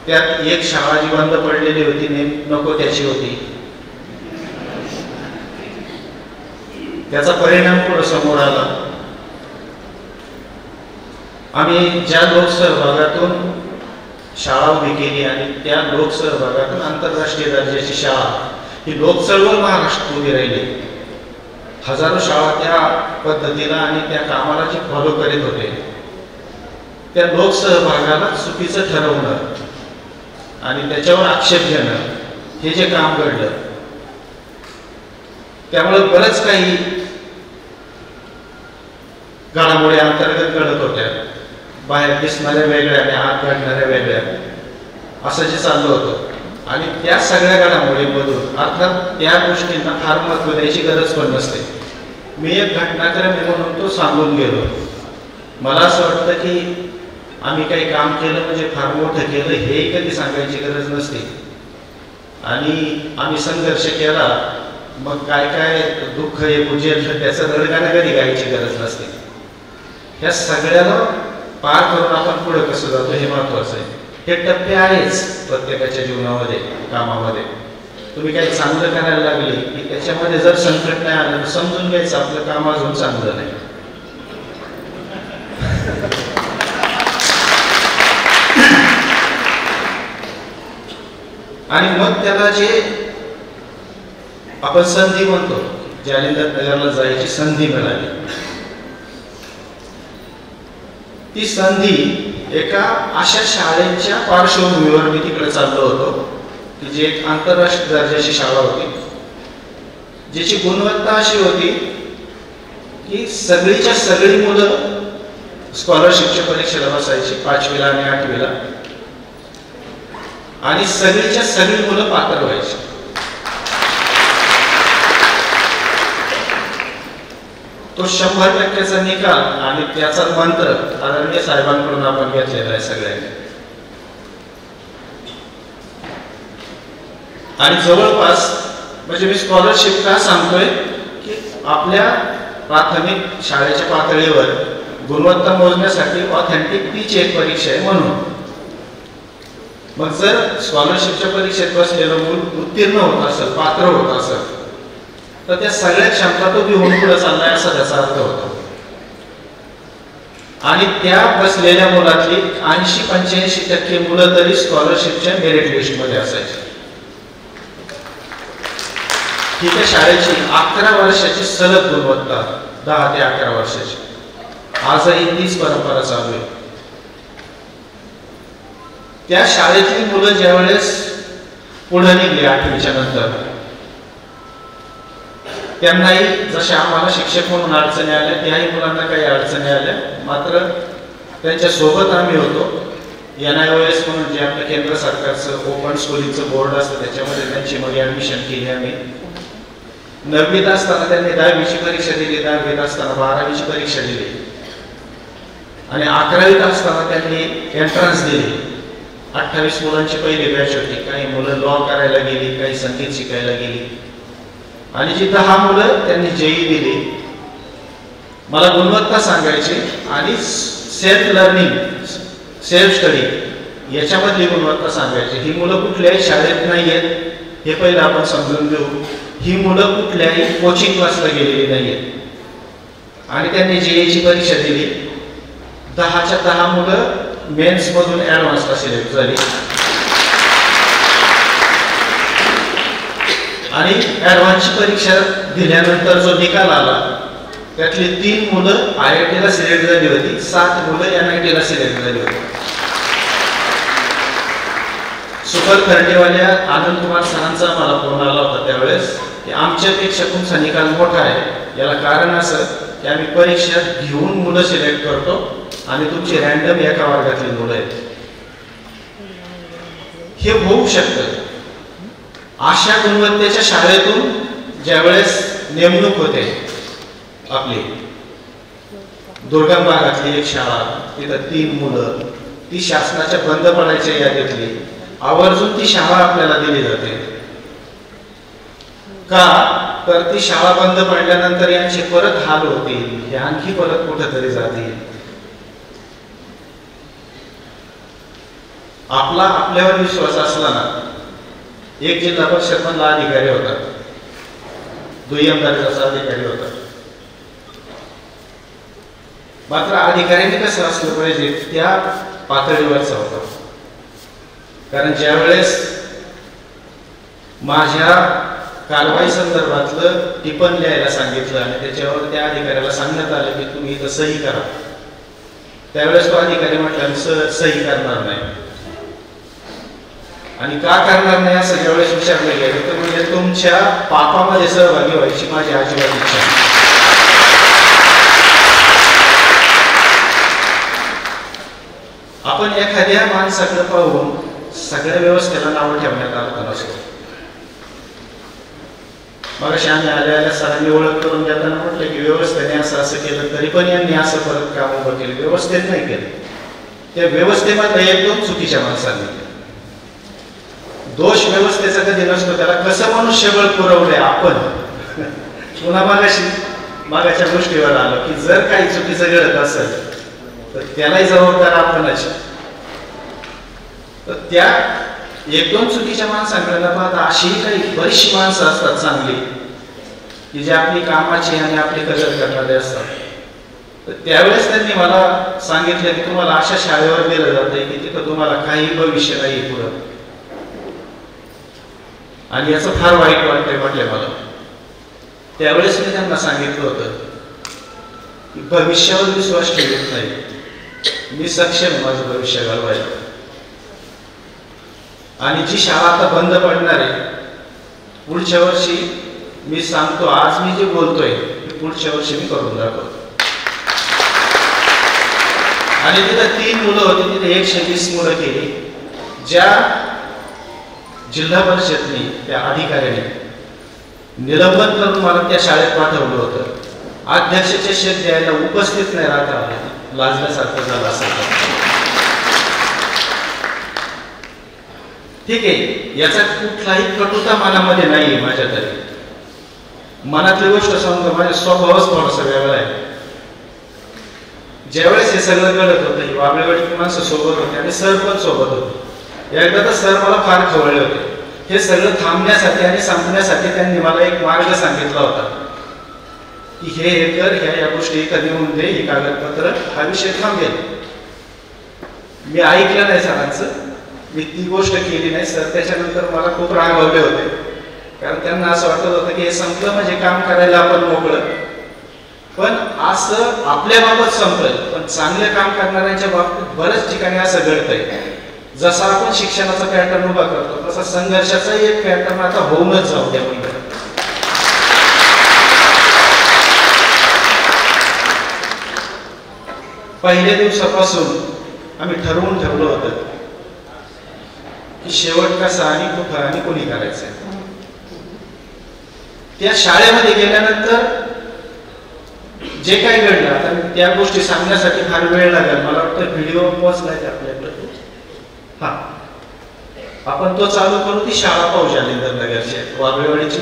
त्यात एक शाळा जी बंद पडलेली होती नको त्याची होती. त्याचा परिणाम पुढे समोर आला. आम्ही ज्या लोकसहभागातून शाळा उभी केली आणि त्या लोकसहभागातून आंतरराष्ट्रीय दर्जाची शाळा ही लोकचळवळ महाराष्ट्रात उभी राहिली. हजारो शाळा त्या पद्धतीला आणि त्या कामाला जे फॉलो करीत होते, त्या लोकसहभागाला चुकीचं ठरवणं आणि त्याच्यावर आक्षेप घेणं हे जे काम घडलं, त्यामुळे बरंच काही घडामोडी अंतर्गत घडत होत्या. बाहेर दिसणाऱ्या वेगळ्या आणि आत घडणाऱ्या वेगळ्या, असं जे चाललं होतं. आणि त्या सगळ्या घडामोडींमधून अर्थात त्या गोष्टींना फार महत्त्व द्यायची गरज पण नसते. मी एक घटनाक्रम म्हणून तो सांगून गेलो. मला असं वाटतं की आम्ही काही काम केलं म्हणजे फार मोठं केलं हे कधी सांगायची गरज नसते. आणि आम्ही संघर्ष केला, मग काय काय दुःख हे पुजेल त्याचं रडगाणं कधी गायची गरज नसते. ह्या सगळ्याला पार करून आपण पुढे कसं जातो हे महत्वाचं आहे. हे टप्पे आहेच प्रत्येकाच्या जीवनामध्ये, कामामध्ये. तुम्ही काही चांगलं करायला लागले की त्याच्यामध्ये जर संकट नाही आलं तर समजून घ्यायचं आपलं काम अजून चांगलं नाही. आणि मग त्याला जे आपण संधी म्हणतो, जालिंदर नगरला जायची संधी मिळाली. ती संधी एका अशा शाळेच्या पार्श्वभूमीवर मी तिकडे चाललो होतो की जी एक आंतरराष्ट्रीय दर्जाची शाळा होती, ज्याची गुणवत्ता अशी होती की सगळीच्या सगळी मुलं स्कॉलरशिपच्या परीक्षेला बसायची 5वीला आणि 8वीला, आणि सगळीच्या सगळी मुलं पात्र व्हायची. तो 100% निकाल आणि त्याचा मंत्र आदरणीय साहेबांकडून आपण घेतलेला आहे सगळ्यांनी. आणि जवळपास म्हणजे मी स्कॉलरशिप का सांगतोय की आपल्या प्राथमिक शाळेच्या पातळीवर गुणवत्ता मोजण्यासाठी ऑथेंटिक तीच एक परीक्षा आहे म्हणून. मग जर स्कॉलरशिपच्या परीक्षेत बसलेलं मूल उत्तीर्ण होत असेल, पात्र होत असेल, तर त्या सगळ्या क्षमता तो घेऊन पुढे चाललाय असा त्याचा अर्थ होता. आणि त्या बसलेल्या मुलातली 80-85% मुलं तरी स्कॉलरशिपच्या मेरिट लिस्ट मध्ये असायची. ही त्या शाळेची 11 वर्षाची सलग गुणवत्ता, 10 ते 11 वर्षाची. आजही तीच परंपरा चालू आहे. त्या शाळेतली मुलं ज्यावेळेस पुढे निघली 8वीच्या नंतर, त्यांनाही जशा आम्हाला शिक्षक म्हणून अडचणी आल्या, त्याही मुलांना काही अडचणी आल्या. मात्र त्यांच्या सोबत आम्ही होतो. NIOS म्हणून जे आपलं केंद्र सरकारचं ओपन स्कूलिंगचं बोर्ड असतं, त्याच्यामध्ये त्यांची मग ऍडमिशन केली आम्ही. 9वीत असताना त्यांनी 10वीची परीक्षा दिली, 10वीत असताना 12वीची परीक्षा दिली आणि 11वीत असताना त्यांनी एंट्रन्स दिली. 28 मुलांची पहिली बॅच होती. काही मुलं लॉ करायला गेली, काही संगीत शिकायला गेली आणि जी 10 मुलं त्यांनी JEE दिली. मला गुणवत्ता सांगायची आणि सेल्फ लर्निंग, सेल्फ स्टडी याच्यामधली गुणवत्ता सांगायची. ही मुलं कुठल्याही शाळेत नाही आहेत हे पहिलं आपण समजून घेऊ. ही मुलं कुठल्याही कोचिंग क्लासला गेलेली नाही आहेत आणि त्यांनी JEE ची परीक्षा दिली. 10च्या 10 मुलं मेन्स मधून ऍडव्हान्सला सिलेक्ट झाली आणि ऍडव्हान्सची परीक्षा दिल्यानंतर जो निकाल आला त्यातली 3 मुलं IIT ला सिलेक्ट झाली होती, 7 मुलं NIT ला सिलेक्ट झाली होती. सुपर 30 वाल्या आनंद कुमार सरांचा मला फोन आला होता त्यावेळेस की आमच्यापेक्षा तुमचा निकाल मोठा आहे. याला कारण असं की आम्ही परीक्षा घेऊन मुलं सिलेक्ट करतो आणि तुमची रॅन्डम एका वर्गातली मुलं आहेत. हे होऊ शकतं. अशा गुणवत्तेच्या शाळेतून ज्यावेळेस नेमणूक होते आपली, दुर्गम भागातली एक शाळा, तिथं 3 मुलं, ती शासनाच्या बंद पडायच्या यादीतली, आवर्जून ती शाळा आपल्याला दिली जाते. का तर ती शाळा बंद पडल्यानंतर यांचे परत हाल होतील, हे आणखी परत कुठेतरी जातील. आपला आपल्यावर विश्वास असला ना. एक जिल्हा परिषद मधला अधिकारी होता, दुय्यम दर्जाचा अधिकारी होता. मात्र अधिकाऱ्यांनी कसं असलं पाहिजे त्या पातळीवरचा होता. कारण ज्यावेळेस माझ्या कारवाई संदर्भातलं टिपण लिहायला सांगितलं आणि त्याच्यावर त्या अधिकाऱ्याला सांगण्यात आलं की तुम्ही इथं सही करा, त्यावेळेस तो अधिकारी म्हटला सही करणार नाही. आणि का करणार नाही असं ज्यावेळेस विचारलं गेलं तर म्हणजे तुमच्या पापामध्ये सहभागी व्हायची माझी अजिबात इच्छा नाही. आपण एखाद्या माणसाकडे पाहून सगळ्या व्यवस्थेला नाव ठेवण्यात अर्थ नसतो. मग आम्ही आल्या सरांनी ओळख करून देताना म्हटलं की व्यवस्थेने असं केलं तरी पण यांनी असं परत काम उभं केलं, व्यवस्थेत नाही केलं. त्या व्यवस्थेमध्ये 1-2 चुकीच्या माणसांनी केलं. दोष व्यवस्थेचा कधी नसतो, त्याला कसं मनुष्यबळ पुरवलंय आपण. पुन्हा मागाच्या गोष्टीवर आलं की जर काही चुकीचं घडत असेल तर त्यालाही जबाबदार आपणच. तर त्या 1-2 चुकीच्या माणसांकडे न पाहता अशी काही बरीचशी माणसं असतात चांगली की जे आपली कामाची आणि आपली कदर करणारे असतात. तर त्यावेळेस त्यांनी मला सांगितलं की तुम्हाला अशा शाळेवर दिलं जातंय की तिथं तुम्हाला काही भविष्य नाही पुढं, आणि याचं फार वाईट वाटतंय म्हटलं मला. त्यावेळेस मी त्यांना सांगितलं होतं की भविष्यावर विश्वास ठेवत नाही, मी सक्षम माझं भविष्य घालवायला. आणि जी शाळा आता बंद पडणार आहे पुढच्या वर्षी, मी सांगतो आज मी जे बोलतोय पुढच्या वर्षी मी करून दाखवतो. आणि तिथं 3 मुलं होती, तिथे 120 मुलं केली. ज्या जिल्हा परिषदने त्या अधिकाऱ्याने निलंबन करून मला त्या शाळेत पाठवलं होतं, अध्यक्षाचे शेत द्यायला उपस्थित नाही राहता आले, लाजल्यासारखं झालं असेल. ठीक आहे, याचा कुठलाही कटुता मनामध्ये नाहीये माझ्या तरी. मनातली गोष्ट सांगतो, माझ्या स्वभावच थोडासा वेगळा आहे. ज्यावेळेस हे सगळं घडत होतं, ही वागळेवाडी माणसं सोबत होते आणि सर पण सोबत होते. एकदा तर सर मला फार खवळले होते. हे सगळं थांबण्यासाठी आणि संपण्यासाठी त्यांनी मला एक मार्ग सांगितला होता की हे कर, ह्या गोष्टी इथं नेऊन दे, ही कागदपत्र, हा विषय थांबेल. मी ऐकलं नाही सरांचं, मी ती गोष्ट केली नाही. सर त्याच्यानंतर मला खूप रागवले होते, कारण त्यांना असं वाटत होतं की हे संपलं म्हणजे काम करायला आपण मोकळं. पण असं आपल्या बाबत संपलं, पण चांगलं काम करणाऱ्यांच्या बाबतीत बऱ्याच ठिकाणी असं घडतंय. जसा आपण शिक्षणाचा पॅटर्न उभा करतो तसा संघर्षाचाही एक पॅटर्न आता होऊनच जाऊ द्या. पहिल्या दिवसापासून आम्ही ठरवून ठेवलं होतं की शेवट कसा आणि कुठं आणि कोणी करायचंय. त्या शाळेमध्ये गेल्यानंतर जे काही घडलं आता त्या गोष्टी सांगण्यासाठी फार वेळ लागेल. मला वाटतं व्हिडिओ पोहोचलाय आपल्याकडे. हा, आपण तो चालू करू. ती शाळा पाहू जालिंदर नगरची वाबळेवाडीची.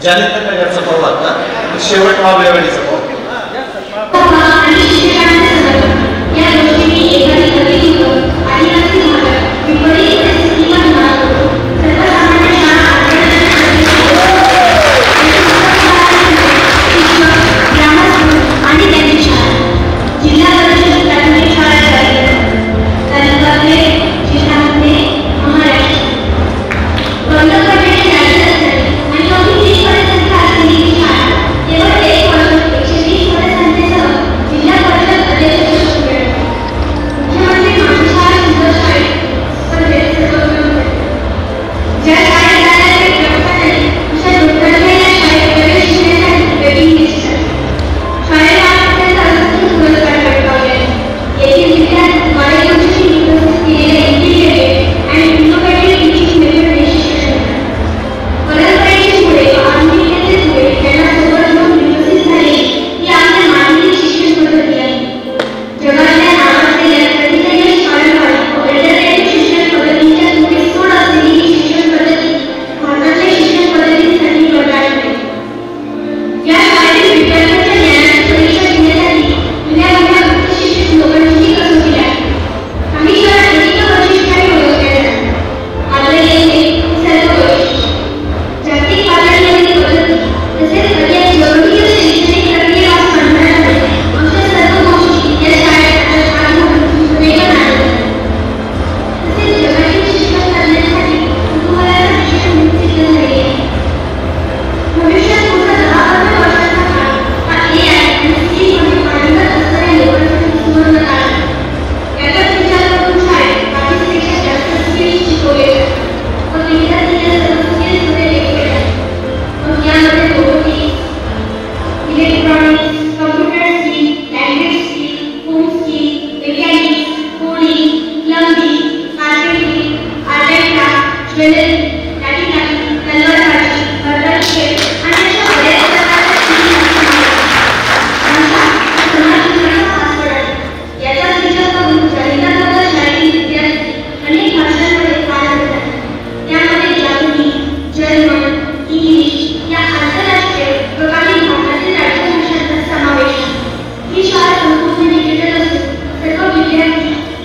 जालिंदर नगरचा पाहू आता, शेवट वाबळेवाडीचा पाहू.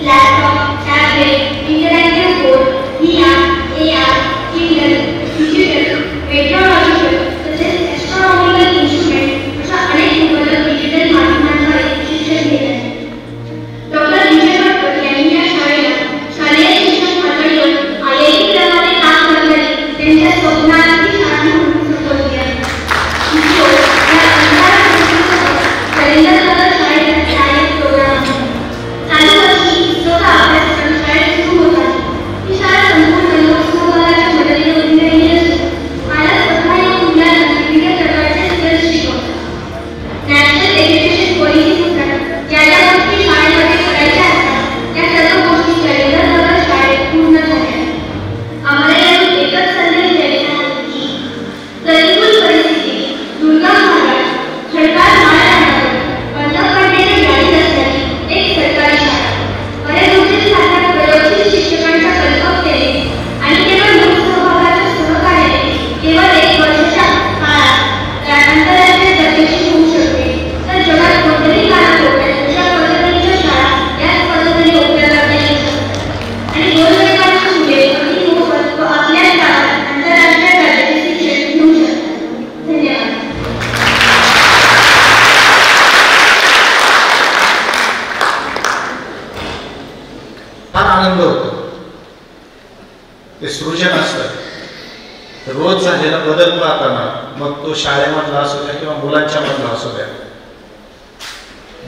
Laptop, tablet, interactive board, VR, AR ते सृजन असतं. रोज झालेला बदल पाहताना मग तो शाळेमधला असू द्या किंवा मुलांच्या मधला असू द्या,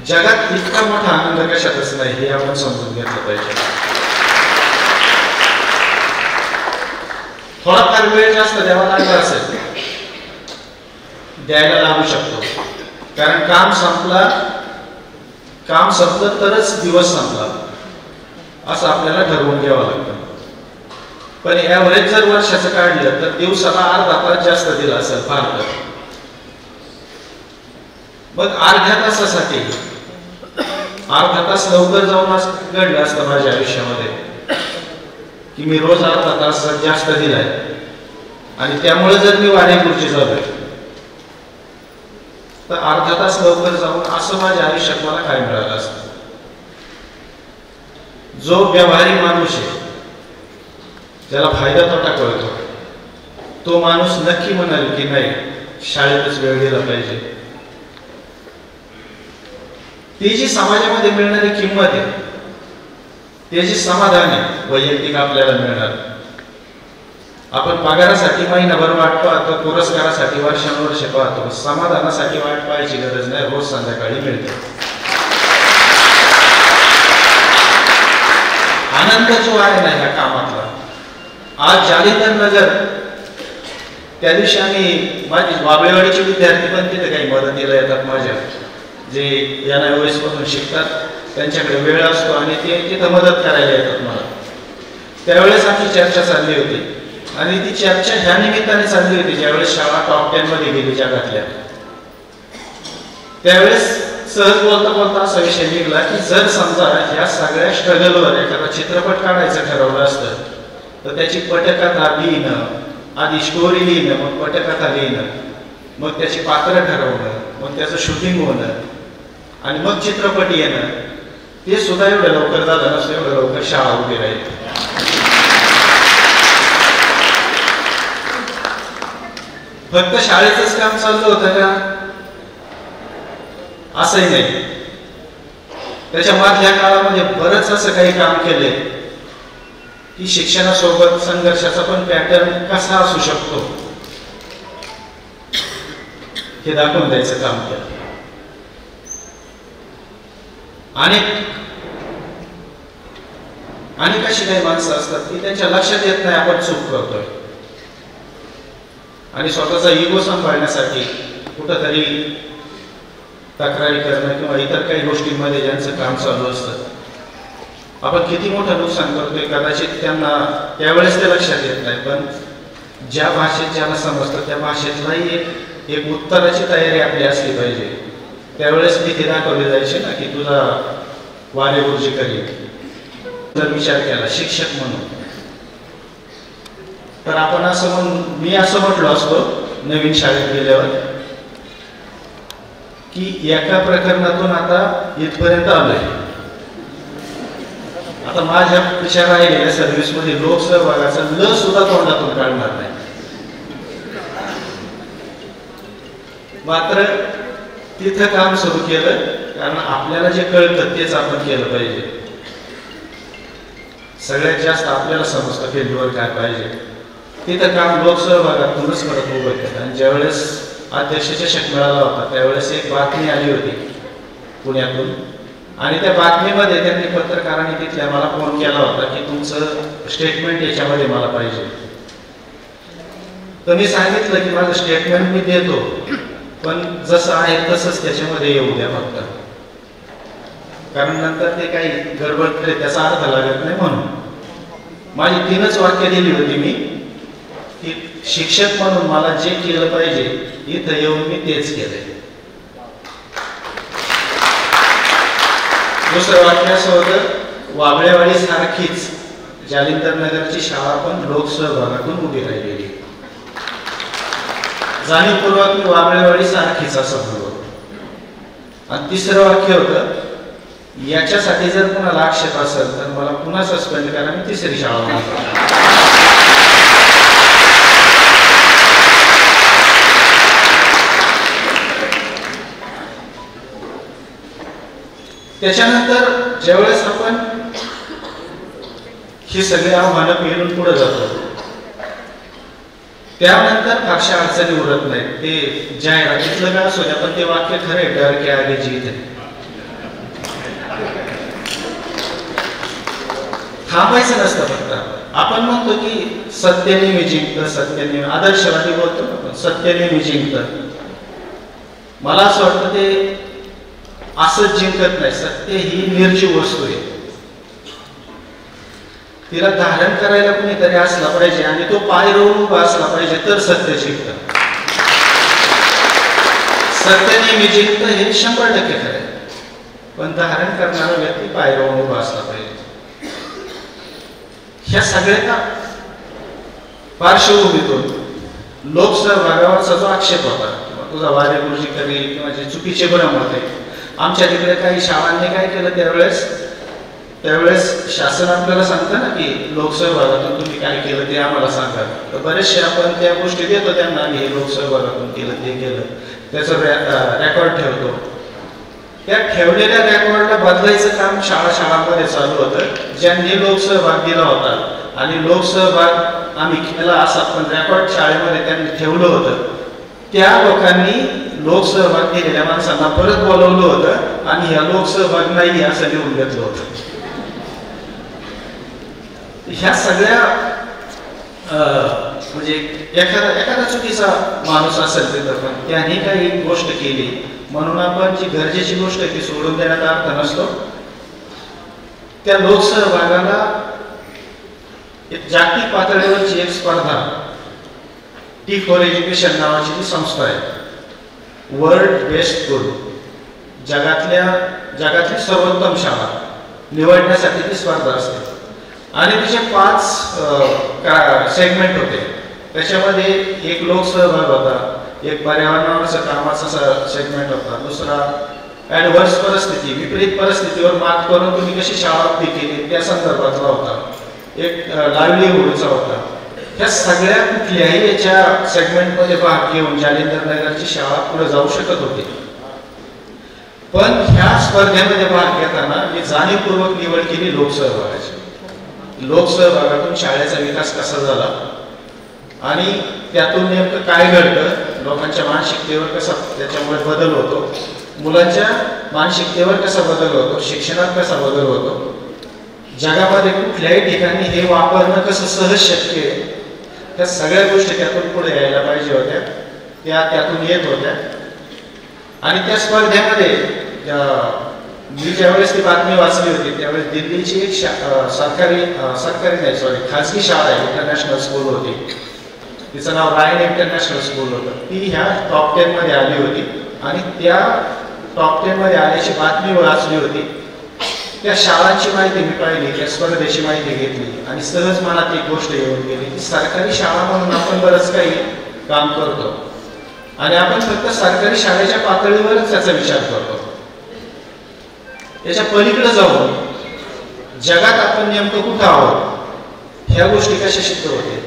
जगात इतका मोठा आनंद कशातच नाही हे आपण समजून घेतलं पाहिजे. थोडाफार वेळ जास्त द्यावा लागला असेल, द्यायला लागू शकतो, कारण काम संपलं तरच दिवस संपला असं आपल्याला ठरवून घ्यावं लागतं. पण ॲव्हरेज जर वर्षाचं काढलं तर दिवसाला अर्धा तास जास्त दिला असेल फार तर. मग अर्ध्या तासासाठी अर्धा तास लवकर जाऊन घडलं असतं माझ्या आयुष्यामध्ये की मी रोज अर्धा तास जास्त दिलाय आणि त्यामुळे जर मी वारेपूरची झालोय तर अर्धा तास लवकर जाऊन असं माझ्या आयुष्यात मला काय मिळालं असतं. जो व्यवहारी माणूस आहे, ज्याला फायदा तोटा कळतो, तो माणूस नक्की म्हणाल की नाही शाळेतच वेळ दिला पाहिजे. ती जी समाजामध्ये मिळणारी किंमत आहे, ते जे समाधान आहे वैयक्तिक आपल्याला मिळणार. आपण पगारासाठी महिनाभर वाट पाहतो, पुरस्कारासाठी वर्षानुवर्ष पाहतो, समाधानासाठी वाट पाहायची गरज नाही, रोज संध्याकाळी मिळते. आनंद जो आहे ना ह्या कामातला, आज जालिंदर नगर, त्या दिवशी आम्ही माझी वाबळेवाडीचे विद्यार्थी पण तिथे काही मदतीला येतात माझ्या, जे NIOS पासून शिकतात, त्यांच्याकडे वेळ असतो आणि ते तिथं मदत करायला येतात मला. त्यावेळेस आमची चर्चा चालली होती आणि ती चर्चा ह्या निमित्ताने चालली होती ज्यावेळेस शाळा टॉप 10 मध्ये गेली जगातल्या. त्यावेळेस सहज बोलता बोलता असा विषय निघाला की जर समजा ह्या सगळ्या स्ट्रगलवर एखादा चित्रपट काढायचं ठरवलं असतं तर त्याची पटकथा लिहिणं, आधी स्टोरी लिहिणं, मग पटकथा लिहिणं, मग त्याची पात्र ठरवणं, मग त्याचं शूटिंग होणं आणि मग चित्रपट येणं, ते सुद्धा एवढं लवकर झालं नसतं, एवढं लवकर शाळा उभी राहील. फक्त शाळेचंच काम चाललं होतं का? असंही नाही. त्याच्या मधल्या काळामध्ये बरंच असं काही काम केलंय की शिक्षणासोबत संघर्षाचा पण पॅटर्न कसा असू शकतो हे दाखवून द्यायचं काम केलं. आणि कशी काही माणसं असतात की त्यांच्या लक्षात येत नाही आपण चूक करतोय आणि स्वतःचा इगो सांभाळण्यासाठी कुठंतरी तक्रारी करणं किंवा इतर काही गोष्टींमध्ये ज्यांचं काम चालू असतं, आपण किती मोठं नुकसान करतोय कदाचित त्यांना त्यावेळेस ते लक्षात येत नाही. पण ज्या भाषेत ज्याला समजतं त्या भाषेतलाही एक उत्तराची तयारी आपली असली पाहिजे. त्यावेळेस भीती दाखवली जायची ना की तुला वारेगुरुजी करील. जर विचार केला शिक्षक म्हणून तर आपण मी असं म्हटलो असतो नवीन शाळेत गेल्यावर की एका प्रकरणातून आता इथपर्यंत आलोय. आता माझ्या विचार राहिलेल्या सर्व्हिसमध्ये लोकसहभागाचा ल सुद्धा तोंडातून काढणार नाही. मात्र तिथं काम सुरू केलं कारण आपल्याला जे कळतं तेच आपण केलं पाहिजे. सगळ्यात जास्त आपल्याला समजतं फील्डवर काय पाहिजे. तिथं काम लोकसहभागातूनच परत उभं केलं. आणि ज्यावेळेस अध्यक्ष चषक मिळाला होता त्यावेळेस एक बातमी आली होती पुण्यातून आणि त्या बातमीमध्ये त्यांनी पत्रकारांनी तिथल्या मला फोन केला होता की तुमचं स्टेटमेंट याच्यामध्ये मला पाहिजे. तर मी सांगितलं की माझं स्टेटमेंट मी देतो पण जसं आहे तसंच त्याच्यामध्ये येऊ द्या फक्त, कारण नंतर ते काही गडबड त्याचा अर्थ लागत नाही. म्हणून माझी 3च वाक्य दिली होती मी की शिक्षक म्हणून मला जे केलं पाहिजे इथं येऊन मी तेच केलंय. दुसरं वाक्य असं होतं वाबळेवाडी सारखीच जालिंदर नगरची शाळा पण लोकसहभागातून उभी राहिलेली. जाणीवपूर्वक मी वाबळेवाडी सारखीच असं म्हणलो. आणि तिसरं वाक्य होतं याच्यासाठी जर कुणाला आक्षेप असेल तर मला पुन्हा सस्पेंड करा, मी तिसरी शाळा म्हणतो. त्याच्यानंतर ज्यावेळेस आपण ही सगळी आव्हानं पेलून पुढे जातो त्यानंतर फारशा अडचणी उरत नाहीत. ते जाहिरातीतलं काय असू द्या, पण ते वाक्य खरे, डर के आगे जीत है. थांबायचं नसतं. फक्त आपण म्हणतो की सत्याने मी जिंकतं, सत्याने, आदर्शवादी बोलतो ना, सत्याने मी जिंकतं. मला असं वाटतं ते असंच जिंकत नाही. सत्य ही निर्जीव वस्तू आहे. तिला धारण करायला कुणीतरी असला पाहिजे आणि तो पाय रोवून उभा असला पाहिजे, तर सत्य जिंकतं. सत्याने मी जिंकतं हे 100% खरं आहे, पण धारण करणारा व्यक्ती पाय रोवून उभा असला पाहिजे. ह्या सगळ्या पार्श्वभूमीतून लोकसहभागावरचा जो आक्षेप होता, किंवा तुझा वारे गुरुजी करेल, किंवा जे चुकीचे भ्रम होते, आमच्या तिकडे काही शाळांनी काय केलं त्यावेळेस शासन आपल्याला सांगतं ना की लोकसहभागातून तुम्ही काय केलं ते आम्हाला सांगा. तर बरेचसे आपण त्या गोष्टी देतो त्यांना, हे लोकसहभागातून केलं, ते केलं, त्याचं रेकॉर्ड ठेवतो. त्या ठेवलेल्या रेकॉर्डला बदलायचं काम शाळांमध्ये चालू होतं. ज्यांनी लोकसहभाग दिला होता आणि लोकसहभाग आम्ही केला असा पण रेकॉर्ड शाळेमध्ये त्यांनी ठेवलं होतं, त्या लोकांनी लोकसहभाग केलेल्या माणसांना परत बोलवलं होतं आणि ह्या लोकसहभाग नाही असं लिहून घेतलं होतं. ह्या सगळ्या म्हणजे एखादा चुकीचा माणूस असेल तिथं, पण त्याने काही गोष्ट केली म्हणून आपण जी गरजेची गोष्ट आहे ती सोडून देण्याचा अर्थ नसतो. त्या लोकसहभागाला जागतिक पातळीवरची एक स्पर्धा, T4 एज्युकेशन नावाची जी संस्था आहे, वर्ल्ड बेस्ट स्कूल, जगातली सर्वोत्तम शाळा निवडण्यासाठी ती स्पर्धा असते. आणि तिचे 5 सेगमेंट होते. त्याच्यामध्ये एक लोकसहभाग होता, एक पर्यावरणावरचं कामाचा सेगमेंट होता, दुसरा ॲडव्हर्स परिस्थिती, विपरीत परिस्थितीवर मात करून तुम्ही कशी शाळा उभी केली त्या संदर्भातला होता, एक लाईव्हलीहूडचा होता. ह्या सगळ्या कुठल्याही याच्या सेगमेंटमध्ये भाग घेऊन जालिंदर नगरची शाळा पुढे जाऊ शकत होती. पण ह्या स्पर्धेमध्ये भाग घेताना मी जाणीवपूर्वक निवड केली लोकसहभागाची. लोकसहभागातून शाळेचा विकास कसा झाला आणि त्यातून नेमकं काय घडतं, लोकांच्या मानसिकतेवर कसा त्याच्यामुळे बदल होतो, मुलांच्या मानसिकतेवर कसा बदल होतो, शिक्षणात कसा बदल होतो, जगामध्ये कुठल्याही ठिकाणी हे वापरणं कसं सहज शक्य आहे, त्या सगळ्या गोष्टी त्यातून पुढे यायला पाहिजे होत्या, त्यातून येत होत्या. आणि त्या स्पर्धेमध्ये मी ज्यावेळेस ती बातमी वाचली होती त्यावेळेस दिल्लीची एक खाजगी शाळा आहे, इंटरनॅशनल स्कूल होती, तिचं नाव रायन इंटरनॅशनल स्कूल होतं. ती ह्या टॉप 10 मध्ये आली होती आणि त्या टॉप 10 मध्ये आल्याची बातमी वाचली होती. त्या शाळांची माहिती मी पाहिली, त्या स्पर्धेची माहिती घेतली आणि सहज मनात एक गोष्ट येऊन गेली की सरकारी शाळा म्हणून आपण बरंच काही काम करतो आणि आपण फक्त सरकारी शाळेच्या पातळीवरच त्याचा विचार करतो. त्याच्या पलीकडे जाऊन जगात आपण नेमकं कुठं आहोत ह्या गोष्टी कशा सिद्ध होते.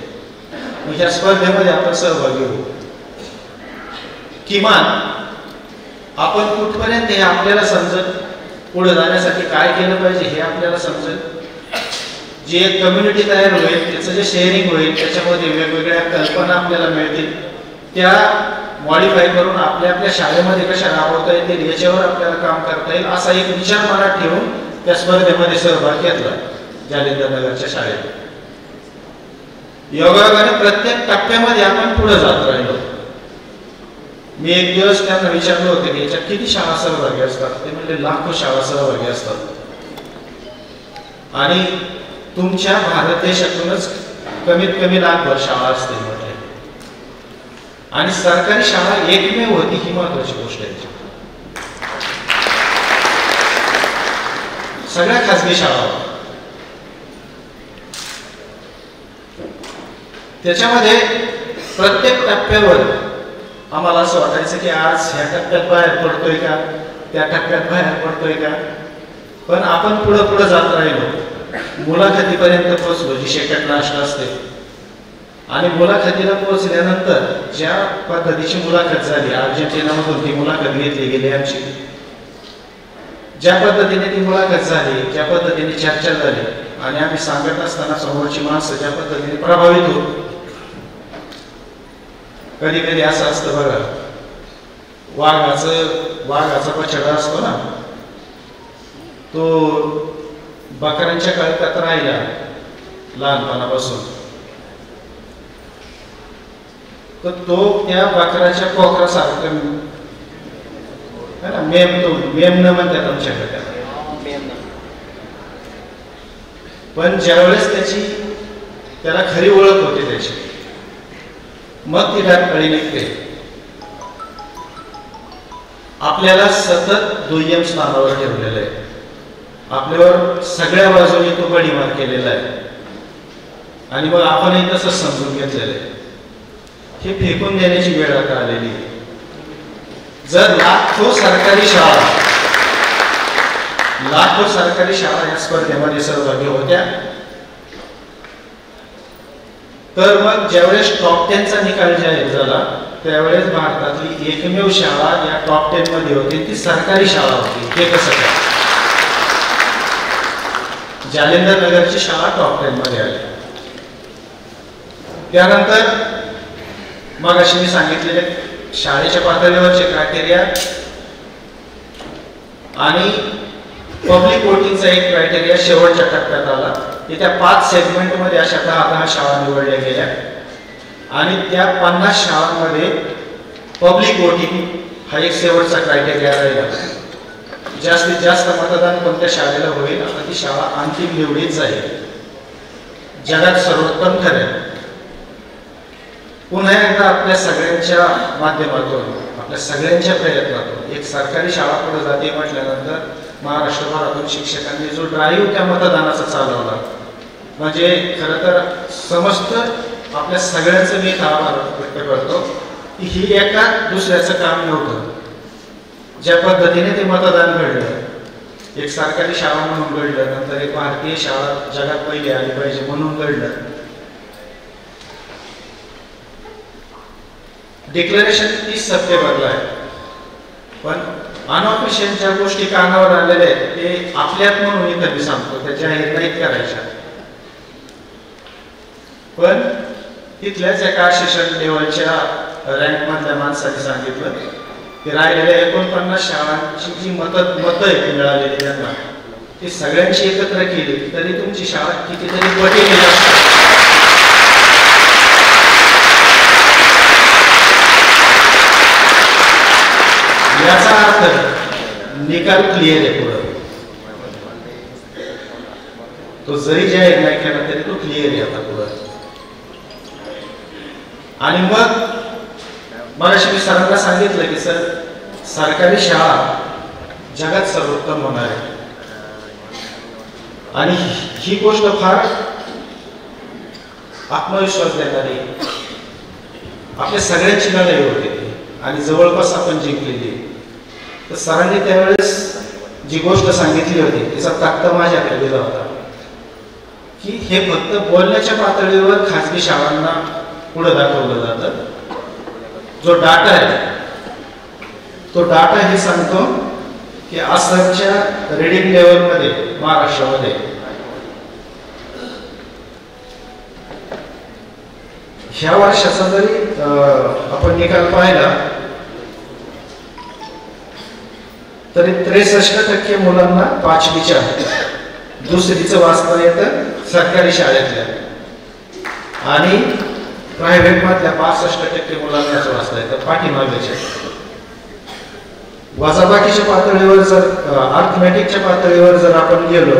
ह्या स्पर्धेमध्ये आपण सहभागी होऊ. किमान आपण कुठपर्यंत हे आपल्याला समजत, पुढे जाण्यासाठी काय केलं पाहिजे हे आपल्याला समजेल. जी एक कम्युनिटी तयार होईल, त्याचं जे शेअरिंग होईल, त्याच्यामध्ये वेगवेगळ्या कल्पना आपल्याला मिळतील, त्या मॉडिफाय करून आपल्या शाळेमध्ये कशा राबवता येतील याच्यावर आपल्याला काम करता येईल असा एक विचार मनात ठेवून त्या स्पर्धेमध्ये सहभाग घेतला जालिंदर नगरच्या शाळेत. योगायोगाने प्रत्येक टप्प्यामध्ये आपण पुढे जात राहिलो. मी एक दिवस त्यांना विचारलं होतं की याच्यात किती शाळा सहभागी असतात. ते म्हणजे लाखो शाळा सहभागी असतात आणि तुमच्या भारत देशातूनच कमीत कमी लाखभर शाळा असतील म्हटले. आणि सरकारी शाळा एकमेव होती ही महत्वाची गोष्ट आहे. सगळ्या खाजगी शाळा त्याच्यामध्ये प्रत्येक टप्प्यावर आम्हाला असं वाटायचं की आज ह्या टप्प्यात बाहेर पडतोय का, त्या टप्प्यात बाहेर पडतोय का. पण आपण पुढे जात राहिलो, मुलाखतीपर्यंत पोहोचलो जी सेकंड लास्ट असते. आणि मुलाखतीला पोहोचल्यानंतर ज्या पद्धतीची मुलाखत झाली, अर्जेंटिनामधून ती मुलाखत घेतली गेली आमची, ज्या पद्धतीने ती मुलाखत झाली, ज्या पद्धतीने चर्चा झाली आणि आम्ही सांगत असताना समोरची माणसं ज्या पद्धतीने प्रभावित होत, कधी कधी असं असतं बघा, वाघाचा बछडा असतो ना, तो बकऱ्यांच्या कळपात राहिला लहानपणापासून, तर तो त्या बकऱ्याच्या कोकरासारखं मेमन म्हणतात आमच्याकडे. पण ज्यावेळेस त्याला खरी ओळख होते त्याची, मग ती कळी निघते. आपल्याला सतत दुय्यम स्थानावर ठेवलेलं आहे, आपल्यावर सगळ्या बाजूने तो बडीमार केलेला आहे, आणि मग आपणही तसंच समजून घेतलेलं आहे. हे फेकून देण्याची वेळ आता आलेली आहे. जर लाखो सरकारी शाळा या स्पर्धेमध्ये सहभागी होत्या, तर मग ज्यावेळेस टॉप 10चा निकाल जाहीर झाला, त्यावेळेस भारतातली एकमेव शाळा या टॉप 10 मध्ये होती, ती सरकारी शाळा होती. हे कसं काय? जालिंदर नगरची शाळा टॉप 10 मध्ये आली. त्यानंतर मग अशी मी सांगितलेले शाळेच्या पातळीवरचे क्रायटेरिया आणि पब्लिक वोटिंगचा एक क्रायटेरिया शेवटच्या टप्प्यात आला. त्या 5 सेगमेंटमध्ये अशा 10 शाळा निवडल्या गेल्या, आणि त्या 50 शाळांमध्ये पब्लिक वोटिंग हा एक शेवटचा क्रायटेरिया राहिला. जास्तीत जास्त मतदान कोणत्या शाळेला होईल, आता ती शाळा अंतिम निवडीत जाईल. जगात सर्वोत्तम ठरेल. पुन्हा एकदा आपल्या सगळ्यांच्या माध्यमातून, आपल्या सगळ्यांच्या प्रयत्नातून एक सरकारी शाळा पुढे जाते म्हटल्यानंतर महाराष्ट्रभरातून शिक्षकांनी जो ड्राईव्ह त्या मतदानाचा चालवला, म्हणजे खरं तर समस्त आपल्या सगळ्यांचं मी आभार व्यक्त करतो की ही एका दुसऱ्याचं काम नव्हतं. ज्या पद्धतीने ते मतदान घडलं, एक सरकारी शाळा म्हणून घडलं, नंतर एक भारतीय शाळा जगात पहिली आली पाहिजे म्हणून घडलं. डिक्लेरेशन 30 सप्टेंबरला आहे, पण अनऑफिशियल ज्या गोष्टी कानावर आलेल्या आहेत ते आपल्यात म्हणून इथं मी सांगतो, त्या जाहीर नाहीत करायच्या. पण तिथल्याच एका असिस्टंट लेवलच्या रँक मधल्या माणसाने सांगितलं की राहिलेल्या 49 शाळांची जी मतं मिळालेली त्यांना, ती सगळ्यांची एकत्र केली तरी तुमची शाळा कितीतरी पटीने जास्त. याचा अर्थ निकाल क्लिअर आहे. पुढे तो जरी जाहीर नाही केला तरी तो क्लिअर आहे आता पुढे. आणि मग अशी मी सरांना सांगितलं की सर, सरकारी शाळा जगात सर्वोत्तम होणार आहे, आणि ही गोष्ट फार आत्मविश्वास देणारी, आपल्या सगळ्यांची लढाई होती आणि जवळपास आपण जिंकलेली. तर सरांनी त्यावेळेस जी गोष्ट सांगितली होती त्याचा तक्ता माझ्याकडे दिला होता की हे फक्त बोलण्याच्या पातळीवर खाजगी शाळांना पुढे दाखवलं जातं. जो डाटा आहे तो डाटा हे सांगतो की आसरच्या रीडिंग लेवलमध्ये महाराष्ट्रामध्ये ह्या वर्षाचा जरी आपण निकाल पाहिला तरी 63% मुलांना 5वीच्या दुसरीचं वाचता येतं सरकारी शाळेतल्या, आणि प्रायव्हेट मधल्या 65% मुलांनाच वाचता येतं पाठीमागेच्या. वजाबाकीच्या पातळीवर जर अर्थमॅटिकच्या पातळीवर जर आपण गेलो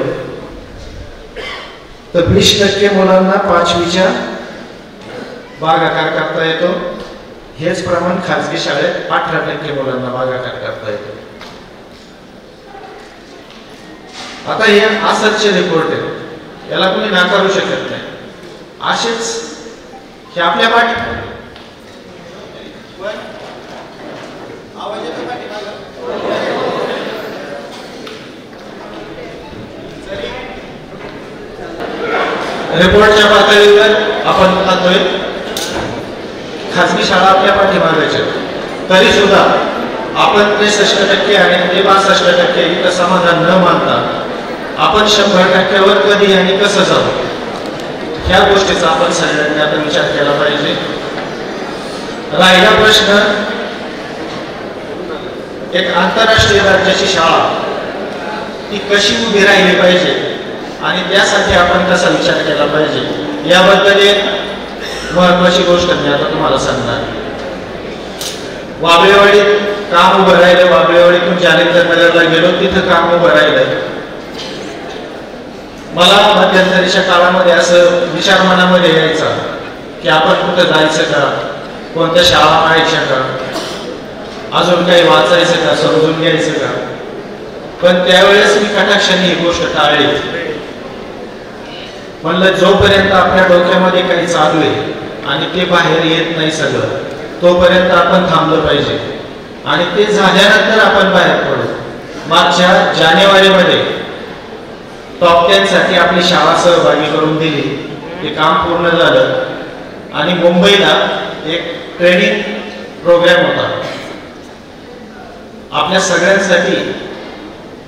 तर 20% मुलांना 5वीच्या भागाकार करता येतो. हेच प्रमाण खाजगी शाळेत 18% मुलांना भागाकार करता येतो. आता हे आसरचे रिपोर्ट आहे, याला कोणी नाकारू शकत नाही. असेच हे आपल्या पाठी रिपोर्टच्या पातळीवर आपण पाहतोय खाजगी शाळा आपल्या पाठीमागायच्या, तरी सुद्धा आपण 63% आणि ते 62% इथं समाधान न मानता आपण 100%वर कधी आणि कसं जाऊ, ह्या गोष्टीचा आपण सगळ्यांनी आता विचार केला पाहिजे. राहिला प्रश्न एक आंतरराष्ट्रीय दर्जाची शाळा ती कशी उभी राहिली पाहिजे आणि त्यासाठी आपण कसा विचार केला पाहिजे याबद्दल एक महत्वाची गोष्ट मी आता तुम्हाला सांगणार. वाबळेवाडीत काम उभं राहिलं. वाबळेवाडीतून जालिंदर नगरला गेलो, तिथं काम उभं राहिलं. मला मध्यंतरीच्या काळामध्ये असं विचार मनामध्ये यायचा की आपण कुठं जायचं का, कोणत्या शाळा पाहायच्या का, अजून काही वाचायचं का, समजून घ्यायचं का. पण त्यावेळेस मी कटाक्षाने ही गोष्ट टाळली. म्हणलं जोपर्यंत आपल्या डोक्यामध्ये काही चालू आहे आणि ते बाहेर येत नाही सगळं, तोपर्यंत आपण थांबलं पाहिजे आणि ते झाल्यानंतर आपण बाहेर पडू. मागच्या जानेवारीमध्ये टॉप 10 साठी आपली शाळा सहभागी करून दिली. ते काम पूर्ण झालं आणि मुंबईला एक ट्रेनिंग प्रोग्राम होता. आपल्या सगळ्यांसाठी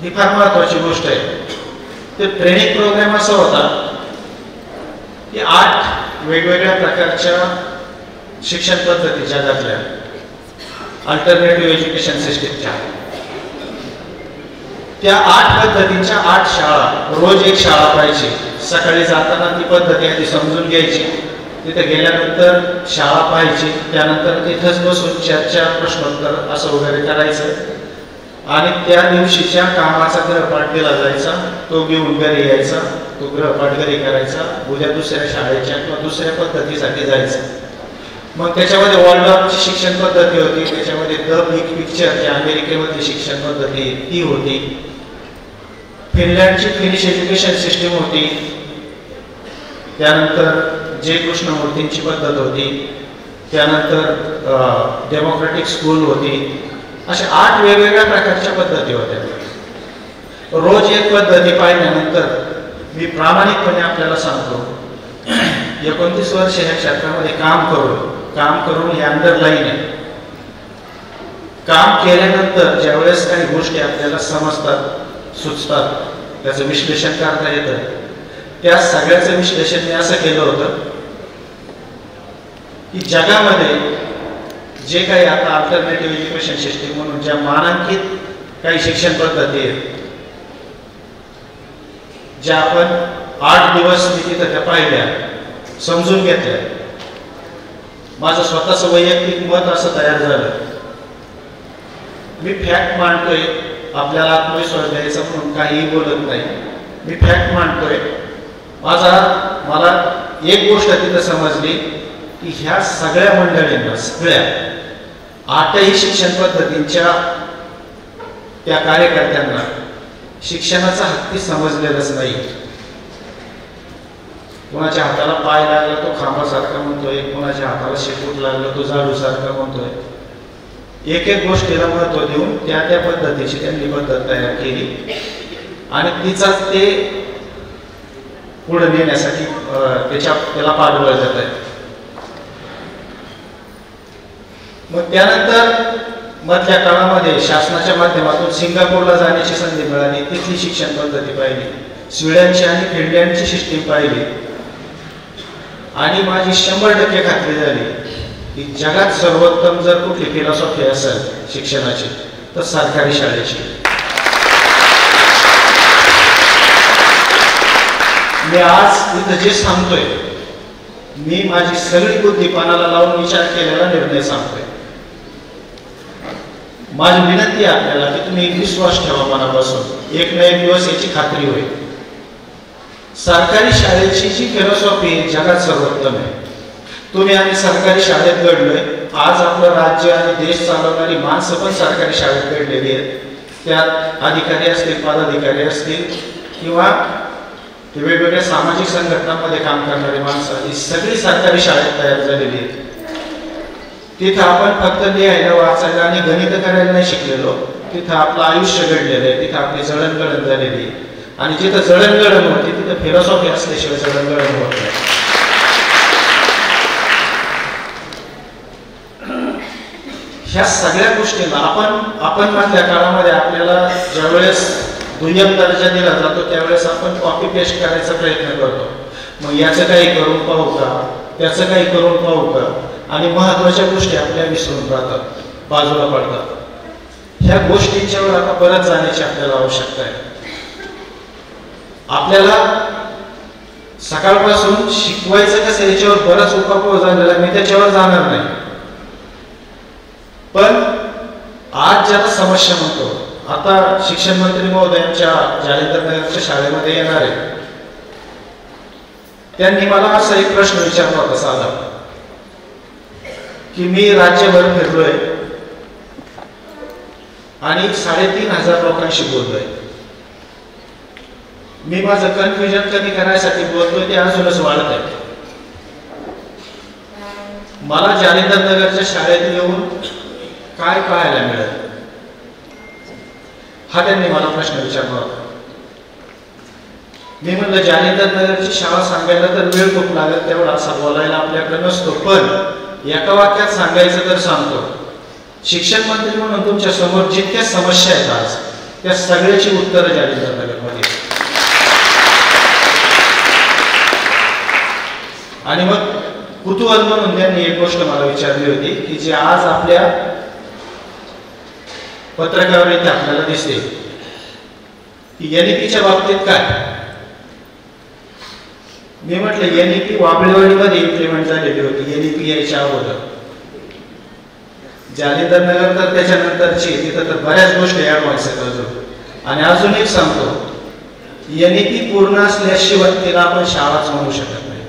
ही फार महत्वाची गोष्ट आहे. ते ट्रेनिंग प्रोग्राम असा होता की 8 वेगवेगळ्या प्रकारच्या शिक्षण पद्धती जगातल्या अल्टरनेटिव्ह एज्युकेशन सिस्टीमच्या त्या 8 पद्धतींच्या 8 शाळा, रोज एक शाळा पाहिजे. सकाळी जाताना ती पद्धती आधी समजून घ्यायची, तिथे गेल्यानंतर शाळा पाहायची, त्यानंतर तिथंच बसून चर्चा प्रश्नोत्तर असं वगैरे करायचं आणि त्या दिवशीच्या कामाचा गृहपाठ दिला जायचा, तो घेऊन घरी यायचा, तो गृहपाठ घरी करायचा, उद्या दुसऱ्या शाळेच्या किंवा दुसऱ्या पद्धतीसाठी जायचं. मग त्याच्यामध्ये वर्ल्ड ऑफची शिक्षण पद्धती होती, त्याच्यामध्ये द बिग पिक्चर जी अमेरिकेमधली शिक्षण पद्धती ती होती, फिनलँडची फिनिश एज्युकेशन सिस्टीम होती, त्यानंतर जे कृष्णमूर्तींची पद्धत होती, त्यानंतर डेमोक्रॅटिक स्कूल होती. अशा 8 वेगवेगळ्या प्रकारच्या पद्धती होत्या. रोज एक पद्धती पाहिल्यानंतर मी प्रामाणिकपणे आपल्याला सांगतो 29 वर्ष ह्या क्षेत्रामध्ये काम करून हे अंडरलाईन आहे. काम केल्यानंतर ज्यावेळेस काही गोष्टी आपल्याला समजतात, सुचतात, त्याचं विश्लेषण करता येतं, त्या सगळ्याचं विश्लेषण मी असं केलं होतं की जगामध्ये जे काही आता अल्टरनेटिव्ह एज्युकेशन सिस्टीम म्हणून ज्या मानांकित काही शिक्षण पद्धती आहेत, ज्या आपण 8 दिवस मी तिथं त्या पाहिल्या, समजून घेतल्या, माझं स्वतःचं वैयक्तिक मत असं तयार झालं. मी फॅक्ट मांडतोय, आपल्याला आत्मविश्वास द्यायचा म्हणून काहीही बोलत नाही. मी फॅक्ट मांडतोय. मला एक गोष्ट तिथं समजली की ह्या सगळ्या मंडळींना, सगळ्या 8ही शिक्षण पद्धतींच्या त्या कार्यकर्त्यांना शिक्षणाचा हत्ती समजलेलंच नाही. कोणाच्या हाताला पाय लागला तो खांबासारखा म्हणतोय, कोणाच्या हाताला शेपूट लागलं तो झाडूसारखा म्हणतोय. एक एक गोष्टीला महत्व देऊन त्या त्या पद्धतीची त्यांनी पद्धत तयार केली आणि तिचाच ते पुढे नेण्यासाठी त्याला पाठबळ जात आहे. मग त्यानंतर मधल्या काळामध्ये शासनाच्या माध्यमातून सिंगापूरला जाण्याची संधी मिळाली, तिथली शिक्षण पद्धती पाहिली, स्वीडनची आणि फिनलँडची सिस्टीम पाहिली आणि माझी 100% खात्री झाली की जगात सर्वोत्तम जर कुठली फिलॉसॉफी असेल शिक्षणाची तर सरकारी शाळेची. मी आज इथं जे सांगतोय, मी माझी सगळी बुद्धीपणाला लावून विचार केलेला निर्णय सांगतोय. माझी विनंती आहे आपल्याला की तुम्ही विश्वास ठेवा मनापासून, एक ना एक दिवस याची खात्री होईल. सरकारी शाळेची जी फिलॉसॉफी जगात सर्वोत्तम आहे. तुम्ही आम्ही सरकारी शाळेत घडलोय. आज आपलं राज्य आणि देश चालवणारी माणसं पण सरकारी शाळेत घडलेली आहेत. त्यात अधिकारी असतील, पदाधिकारी असतील किंवा वेगवेगळ्या सामाजिक संघटनांमध्ये काम करणारी माणसं, ही सगळी सरकारी शाळेत तयार झालेली आहेत. तिथं आपण फक्त लिहायला, वाचायला आणि गणित करायला नाही शिकलेलो, तिथं आपलं आयुष्य घडलेलं आहे, तिथं आपली जडणघडण झालेली आहे आणि जिथं जडणघडण होती तिथं फिलॉसॉफी असल्याशिवाय जडणघडण होत नाही. ह्या सगळ्या गोष्टींना आपण मधल्या काळामध्ये आपल्याला ज्यावेळेस दुय्यम दर्जा दिला जातो त्यावेळेस आपण कॉपी पेस्ट करायचा प्रयत्न करतो. मग याचं काही करून पाहू का, त्याचं काही करून पाहू का आणि महत्वाच्या गोष्टी आपल्या विसरून राहतात, बाजूला पडतात. ह्या गोष्टींच्यावर आता परत जाण्याची आपल्याला आवश्यकता आहे. आपल्याला सकाळपासून शिकवायचं कसं याच्यावर बराच उपाय झालेला, मी त्याच्यावर जाणार नाही. पण आज ज्याला समस्या म्हणतो, आता शिक्षण मंत्री महोदयांच्या जालिंदरनगरच्या शाळेमध्ये येणार आहे, त्यांनी मला असा एक प्रश्न विचारला होता साधा, की मी राज्यभर फिरलोय आणि 3,500 लोकांशी बोललोय, मी माझं कन्फ्युजन कमी करण्यासाठी बोलतोय, ते अजूनच वाढत आहे. मला जालिंदरनगरच्या शाळेत येऊन काय पाहायला मिळेल, हा त्यांनी मला प्रश्न विचारला होता. मी म्हणलं जालिंदरनगरची शाळा सांगायला तर वेळ खूप लागेल, तेवढा असा बोलायला आपल्याकडे नसतो, पण एका वाक्यात सांगायचं तर सांगतो. शिक्षण मंत्री म्हणून तुमच्या समोर जितक्या समस्या आहेत आज, त्या सगळ्याची उत्तरं जालिंदरनगरमध्ये. आणि मग कुतूहल म्हणून त्यांनी एक गोष्ट मला विचारली होती, की जी आज आपल्या पत्रकावर इथे आपल्याला दिसते, की एनईपीच्या बाबतीत काय. मी म्हटलं एनईपी वाबळेवाडीमध्ये इम्प्लिमेंट झालेली होती, एनईपी यायच्या अगोदर. जालिंदरनगर तर त्याच्यानंतरची, तिथं तर बऱ्याच गोष्टी ऍडव्हान्स आहेत अजून. आणि अजून एक सांगतो, एनईपी पूर्ण असल्याशिवाय तिला आपण शाळाच म्हणू शकत नाही.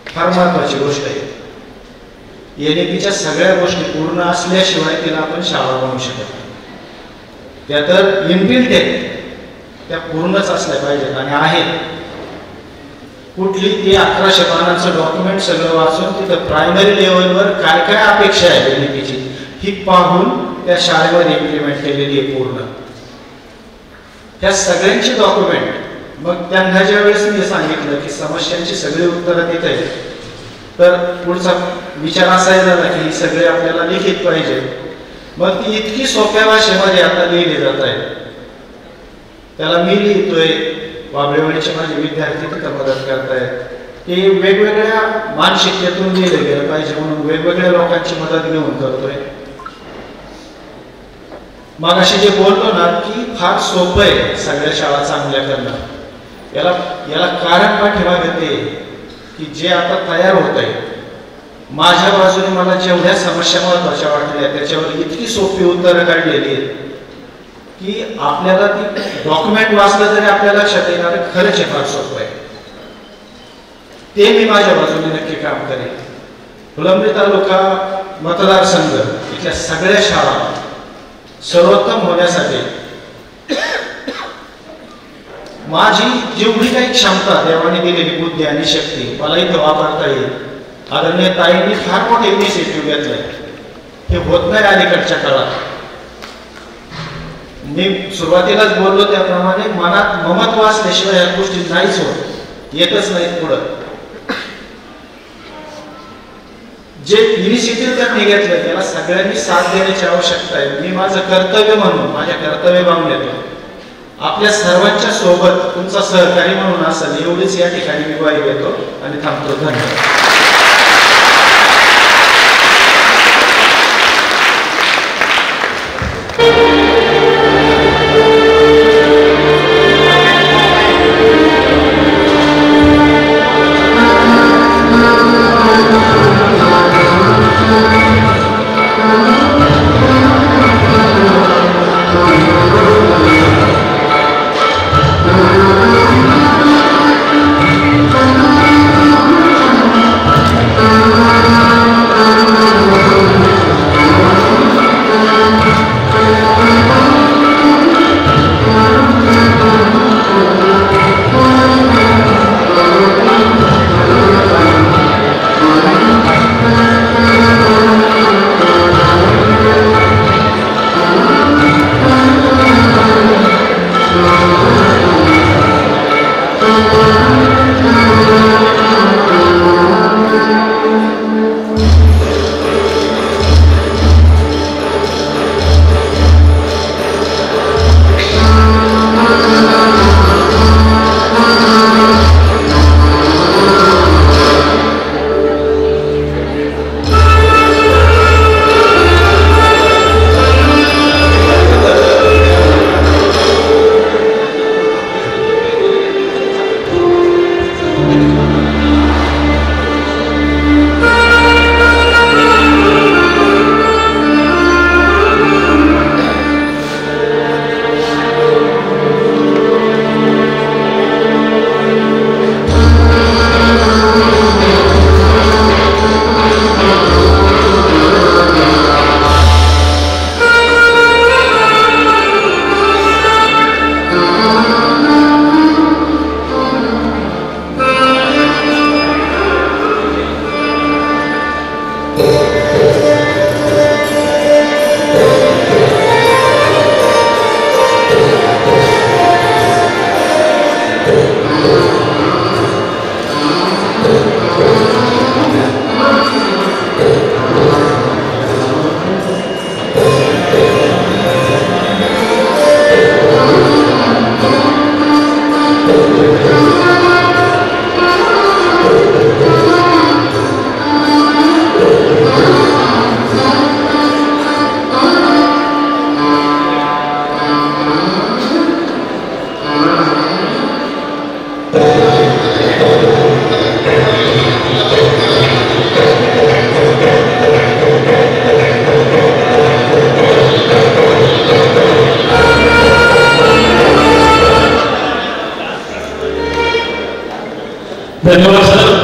फार महत्वाची गोष्ट आहे. एनईपीच्या सगळ्या गोष्टी पूर्ण असल्याशिवाय तिला आपण शाळा म्हणू शकत नाही. त्या तर इनबिल्ट आहेत, त्या पूर्णच असल्या पाहिजेत आणि आहेत. कुठली ती 1100 पानांचं डॉक्युमेंट सगळं वाचून तिथं प्रायमरी लेवलवर काय काय अपेक्षा आहे एनईपीची ही पाहून त्या शाळेमध्ये इम्प्लिमेंट केलेली आहे पूर्ण. त्या सगळ्यांची डॉक्युमेंट. मग त्यांना ज्या वेळेस मी सांगितलं की समस्यांची सगळी उत्तरं तिथे आहेत, तर पुढचा विचार असा झाला की सगळे आपल्याला लिखित पाहिजे. मग ती इतकी सोप्या भाषेमध्ये आता लिहिली जात आहे, त्याला मी लिहितोय, वाबळेवाडीचे माझे विद्यार्थी तिथं मदत करतायत, की वेगवेगळ्या मानसिकतेतून लिहिलं गेलं पाहिजे म्हणून वेगवेगळ्या लोकांची मदत घेऊन करतोय. मग अशी जे बोललो ना की फार सोपं आहे सगळ्या शाळा चांगल्या करणं, याला कारण पाठीमागे ते की जे आता तयार होत आहे, माझ्या बाजूने मला जेवढ्या समस्या महत्वाच्या वाटल्या त्याच्यावर इतकी सोपी उत्तरं काढलेली आहेत की आपल्याला ती डॉक्युमेंट वाचलं तरी आपल्या लक्षात येणार खरंच हे फार सोपं आहे. ते मी माझ्या बाजूने नक्की काम करेन. फुलंब्री तालुका मतदारसंघ इथल्या सगळ्या शाळा सर्वोत्तम होण्यासाठी माझी जेवढी काही क्षमता देवाने दिलेली बुद्धी आणि शक्ती मला इथं वापरता येईल. आदरणीय ताईंनी फार मोठे इनिशिएटिव्ह घेतलाय, हे होत नाही अलीकडच्या काळात. मी सुरुवातीलाच बोललो त्याप्रमाणे मनात ममत्व असल्याशिवाय या गोष्टी नाहीच होत, येतच नाहीत पुढं. जे इनिशिएटिव्ह त्यांनी घेतलं त्याला सगळ्यांनी साथ देण्याची आवश्यकता आहे. मी माझं कर्तव्य म्हणून माझ्या कर्तव्य भावनेतून आपल्या सर्वांच्या सोबत तुमचा सहकारी म्हणून असेल एवढीच या ठिकाणी मी ग्वाही देतो आणि थांबतो. धन्यवाद. धन्यवाद सर.